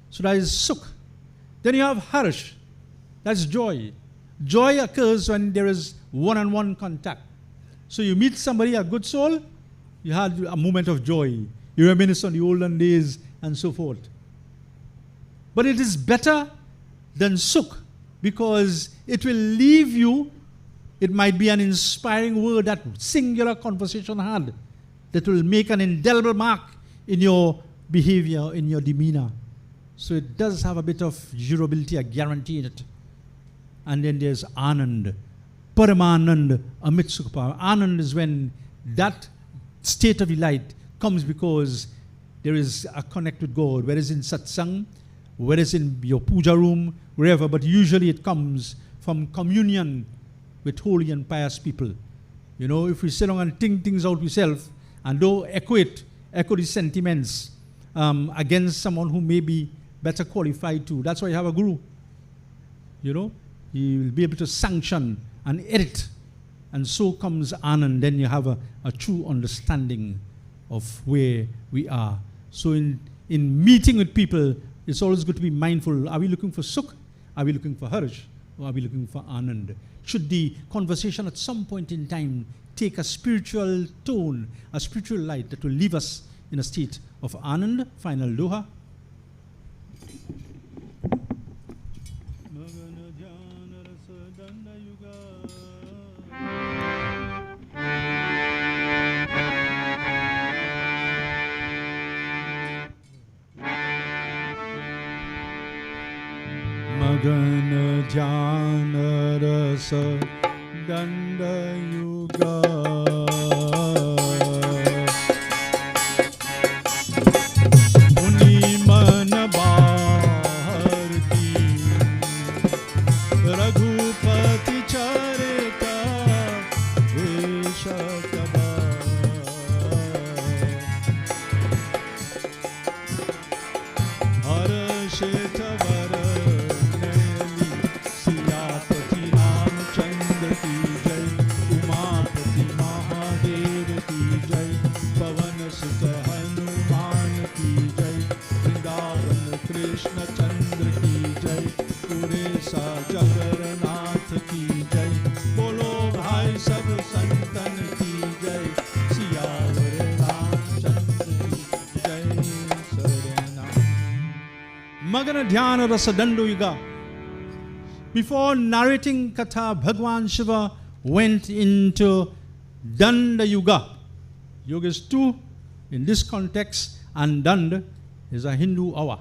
So that is sukh. Then you have harsh. That's joy. Joy occurs when there is one-on-one contact. So you meet somebody, a good soul, you had a moment of joy. You reminisce on the olden days and so forth. But it is better than sukh because it will leave you. It might be an inspiring word, that singular conversation had, that will make an indelible mark in your behavior, in your demeanor. So it does have a bit of durability, a guarantee in it. And then there's Anand, Paramanand, Amit Sukha. Anand is when that state of delight comes because there is a connect with God, whether it's in satsang, whether it's in your puja room, wherever, but usually it comes from communion with holy and pious people. You know, if we sit down and think things out ourselves and don't echo the sentiments against someone who may be better qualified to. That's why you have a guru. You know, he will be able to sanction and edit. And so comes Anand. Then you have a true understanding of where we are. So in meeting with people, it's always good to be mindful. Are we looking for sukh? Are we looking for harsh? Or are we looking for Anand? Should the conversation at some point in time take a spiritual tone, a spiritual light that will leave us in a state of Anand? Final doha. Magana Jnana Rasa Danda Yuga Muni Mana Bharti Raghupati Charita Vishakaba Harashita Magana Dhyana Rasa Dandu Yuga. Before narrating Katha, Bhagwan Shiva went into Danda Yuga. Yoga is 2 in this context, and Dand is a Hindu hour.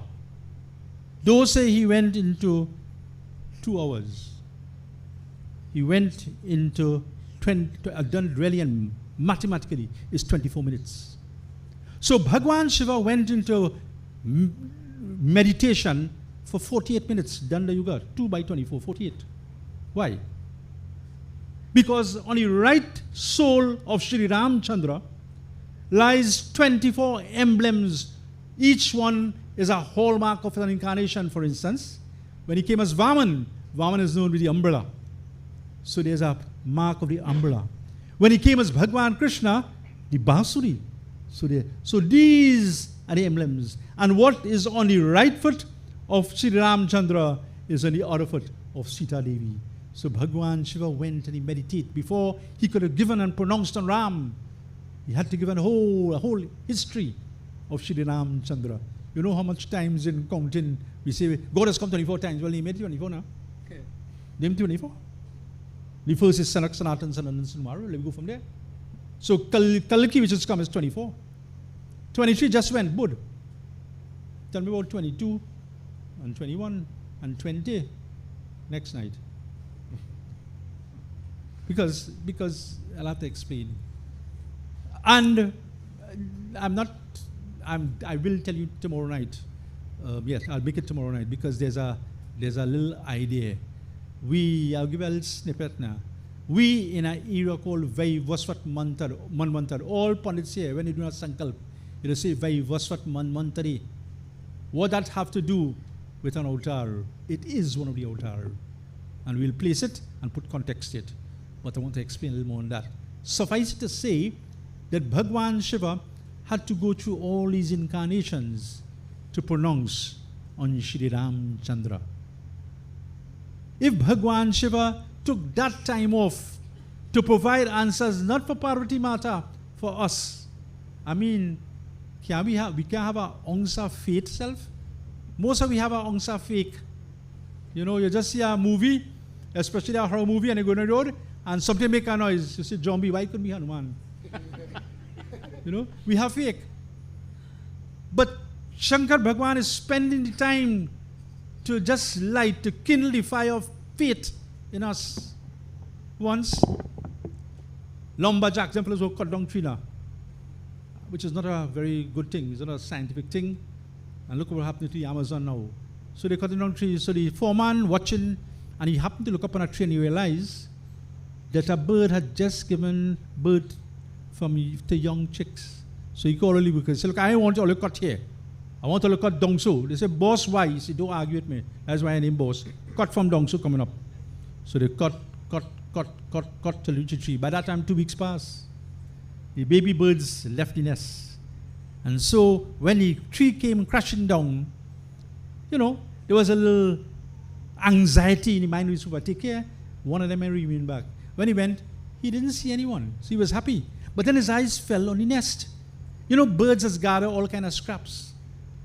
Those say he went into 2 hours. He went into Dand really and mathematically is 24 minutes. So Bhagwan Shiva went into meditation for 48 minutes, Danda Yuga, 2 by 24, 48. Why? Because on the right soul of Sri Ramchandra lies 24 emblems. Each one is a hallmark of an incarnation. For instance, when he came as Vaman, Vaman is known with the umbrella. So there's a mark of the umbrella. When he came as Bhagwan Krishna, the Basuri. So these are the emblems. And what is on the right foot of Sri Ramchandra is on the other foot of Sita Devi. So Bhagwan Shiva went and he meditated. Before he could have given and pronounced on Ram, he had to give a whole history of Sri Ramchandra. You know how much times in counting we say God has come 24 times. Well, he made 24 now. Okay. Name 24. The first is Sanak, Sanatan, Sanandan, Sanmara. Let me go from there. So Kalki, which has come, is 24. 23 just went, Bud. Tell me about 22 and 21 and 20 next night. Because I'll have to explain. And I will tell you tomorrow night. Yes, I'll make it tomorrow night because there's there's a little idea. I'll give you a little snippet now. We in an era called Vaivasvat Manvantar. All pundits here, when you do not sankalp, you say Vaivasvat Manvantari. What that have to do with an altar? It is one of the altar. And we'll place it and put context to it. But I want to explain a little more on that. Suffice it to say that Bhagwan Shiva had to go through all these incarnations to pronounce on Shri Ram Chandra. If Bhagwan Shiva took that time off to provide answers not for Parvati Mata, for us, I mean, we can have our ounce of faith self. Most of we have our ounce of fake. You know, you just see a movie, especially a horror movie, and you go on the road, and something make a noise. You say, zombie, why couldn't be Hanuman? You know, we have fake. But Shankar Bhagwan is spending the time to just light, to kindle the fire of faith in us. Once, lumberjack exemplars were cut down tree now, which is not a very good thing. It's not a scientific thing. And look what happened to the Amazon now. So they cut down trees. So the foreman watching, and he happened to look up on a tree and he realized that a bird had just given birth to young chicks. So he called a leader and said, look, I want to cut here. I want to cut down so. They said, boss, why? He said, don't argue with me. That's why I named boss. Cut from down so coming up. So they cut to reach the tree. By that time, 2 weeks passed. The baby birds left the nest. And so when the tree came crashing down, you know, there was a little anxiety in the mind of the super. Take care. One of them remained back. When he went, he didn't see anyone. So he was happy. But then his eyes fell on the nest. You know, birds has gathered all kind of scraps.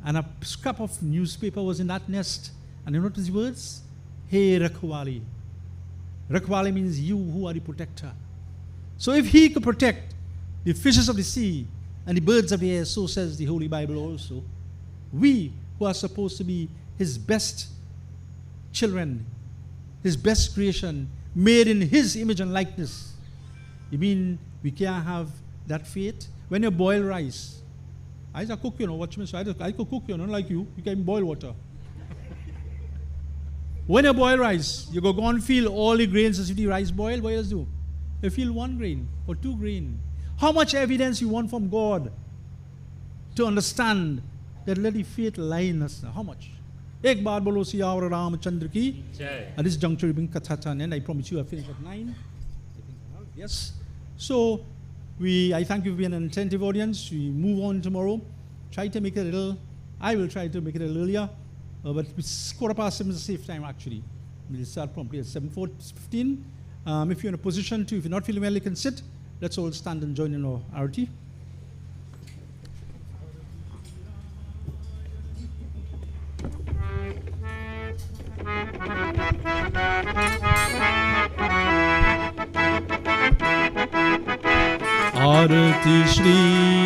And a scrap of newspaper was in that nest. And you notice the words? Hey, Rakhwali. Rakhwali means you who are the protector. So if he could protect the fishes of the sea and the birds of the air, so says the Holy Bible also, we who are supposed to be his best children, his best creation, made in his image and likeness, you mean we can't have that faith? When you boil rice, I cook, you know, watch me, so I could cook, you know, like you can boil water. When you boil rice, you go and feel all the grains as if the rice boil, what else do? You feel 1 grain or 2 grain. How much evidence you want from God to understand that let the faith lie in us? How much? Ek baar bolo siya aur Ram Chandra ki. At this juncture, we bring Katha and I promise you I finish at 9. Yes. So, I thank you for being an attentive audience. We move on tomorrow. Try to make it a little, I will try to make it a little earlier. But it's 7:15 is a safe time actually. We'll start promptly at 7:15. If you're in a position to, if you're not feeling well, you can sit. Let's all stand and join in our arati. आरती श्री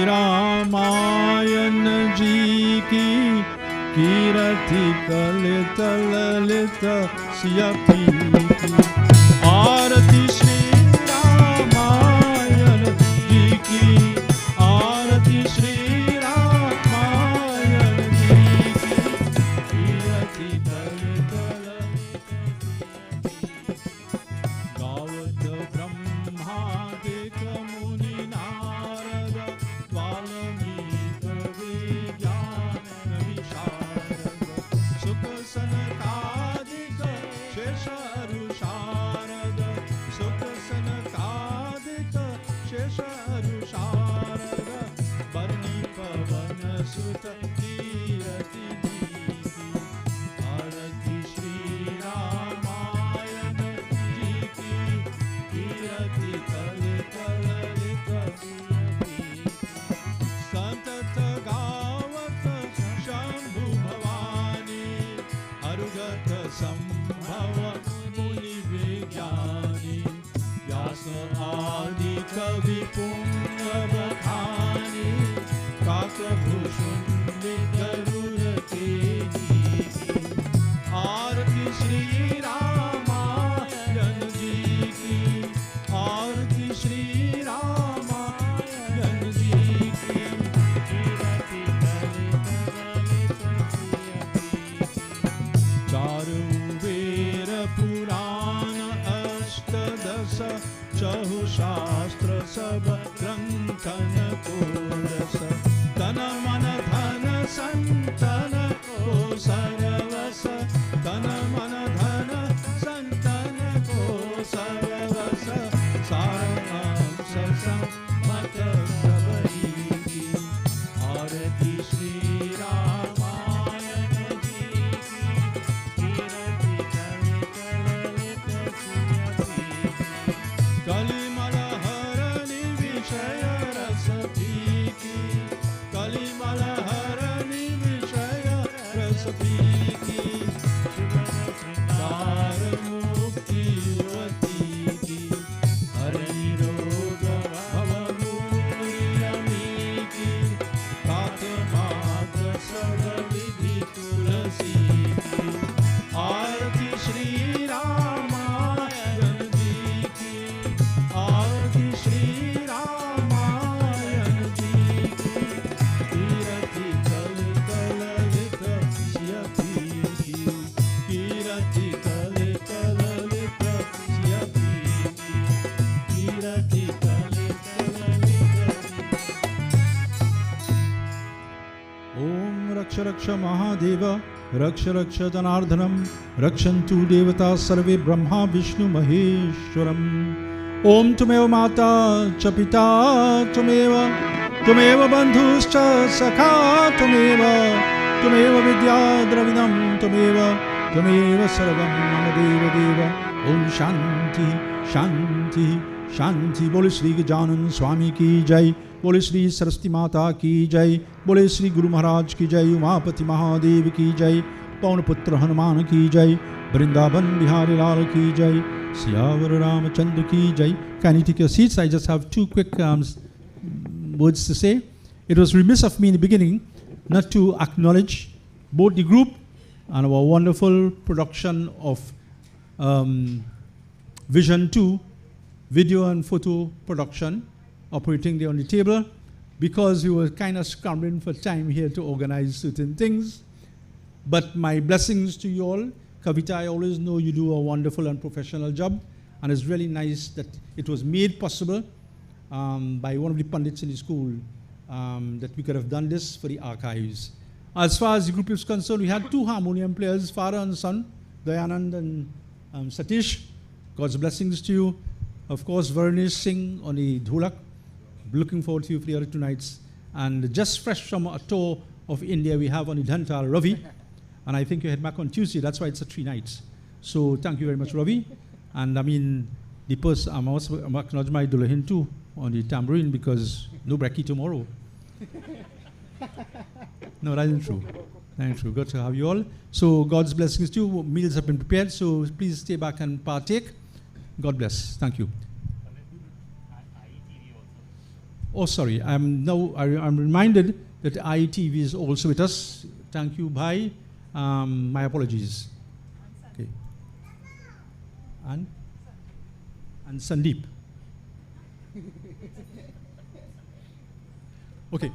रामायण जी की कीरति कलित ललित सियपी की आरती श्री रामायण जी की आरती श्री रामायण जी की कीरति कलित गावत ब्रह्मादिक मुनि नारद वाल्मीक विज्ञान विशारद सुख सनकादिक शेष शारद सुख सनकादिक शेष शारद बरनी पवन सुत कीरति दीकी आरती श्री रामायण जी की कीरति कलित ललित संतत गावत शंभु भवानी हरुगत संभव मुनि विज्ञानी व्यास आदि कवि पुण्य बखानी काकभूषण गरुड़ के आरती श्री रामायण जी की आरती श्री रामायण जी की कीरति कलित ललित सियपी चारों शास्त्र सब ग्रंथन को रस तन मन धन संतन को सरवस तन मन धन संतन को सरवस सारंश सम्मत सबरी की आरती श्री रामायण जी की कीर्ति कलिमल हरनि विषय रस पीकी कलिमल हरनि विषय रस पीकी तार मुक्ति युवती की हरनि रोग भव मूर्यमी की तात मात सब विधि तुलसी की आरती श्री रामायण जी की आरती श्री रामायण जी की कीरति कल कललित सियती की कीरति कल कललित सियती की कीरति कल कललित ओम रक्ष रक्ष महादेव रक्ष रक्ष जनार्दनम रक्षन्तु देवता सर्वे ब्रह्मा विष्णु महेश्वरम ओम तुमेव माता च पिता तुमेव बन्धुश्च सखा तुमेव विद्या द्रविणं तुमेव सर्वं मम देव ओम शांति शांति शांति बोले श्री गजानन स्वामी की जय बोले श्री सरस्वती माता की जय बोले श्री गुरु महाराज की जय उमापति महादेव की जय पवन पुत्र हनुमान की जय वृंदावन बिहारी लाल की जय सियावर रामचंद्र की जय Can you take your seats? I just have two quick words to say. It was remiss of me in the beginning not to acknowledge both the group and our wonderful production of Vision 2 video and photo production operating there on the table because we were kind of scrambling for time here to organize certain things. But my blessings to you all. Kavita, I always know you do a wonderful and professional job, and it's really nice that it was made possible by one of the pundits in the school that we could have done this for the archives. As far as the group is concerned, we had two harmonium players, father and son, Dayanand and Satish. God's blessings to you. Of course, Varnish Singh on the dholak. Looking forward to you for the other two nights. And just fresh from a tour of India, we have on the Dhantal, Ravi. And I think you head back on Tuesday. That's why it's a 3 nights. So thank you very much, Ravi. And I mean, the person, I'm acknowledging my Dulahin too on the tambourine because no brekkie tomorrow. No, that isn't true. That isn't true. Good to have you all. So God's blessings to you. Meals have been prepared. So please stay back and partake. God bless. Thank you. Oh, sorry. I'm reminded that IETV is also with us. Thank you. Bye. My apologies. Okay. And Sandeep. Okay.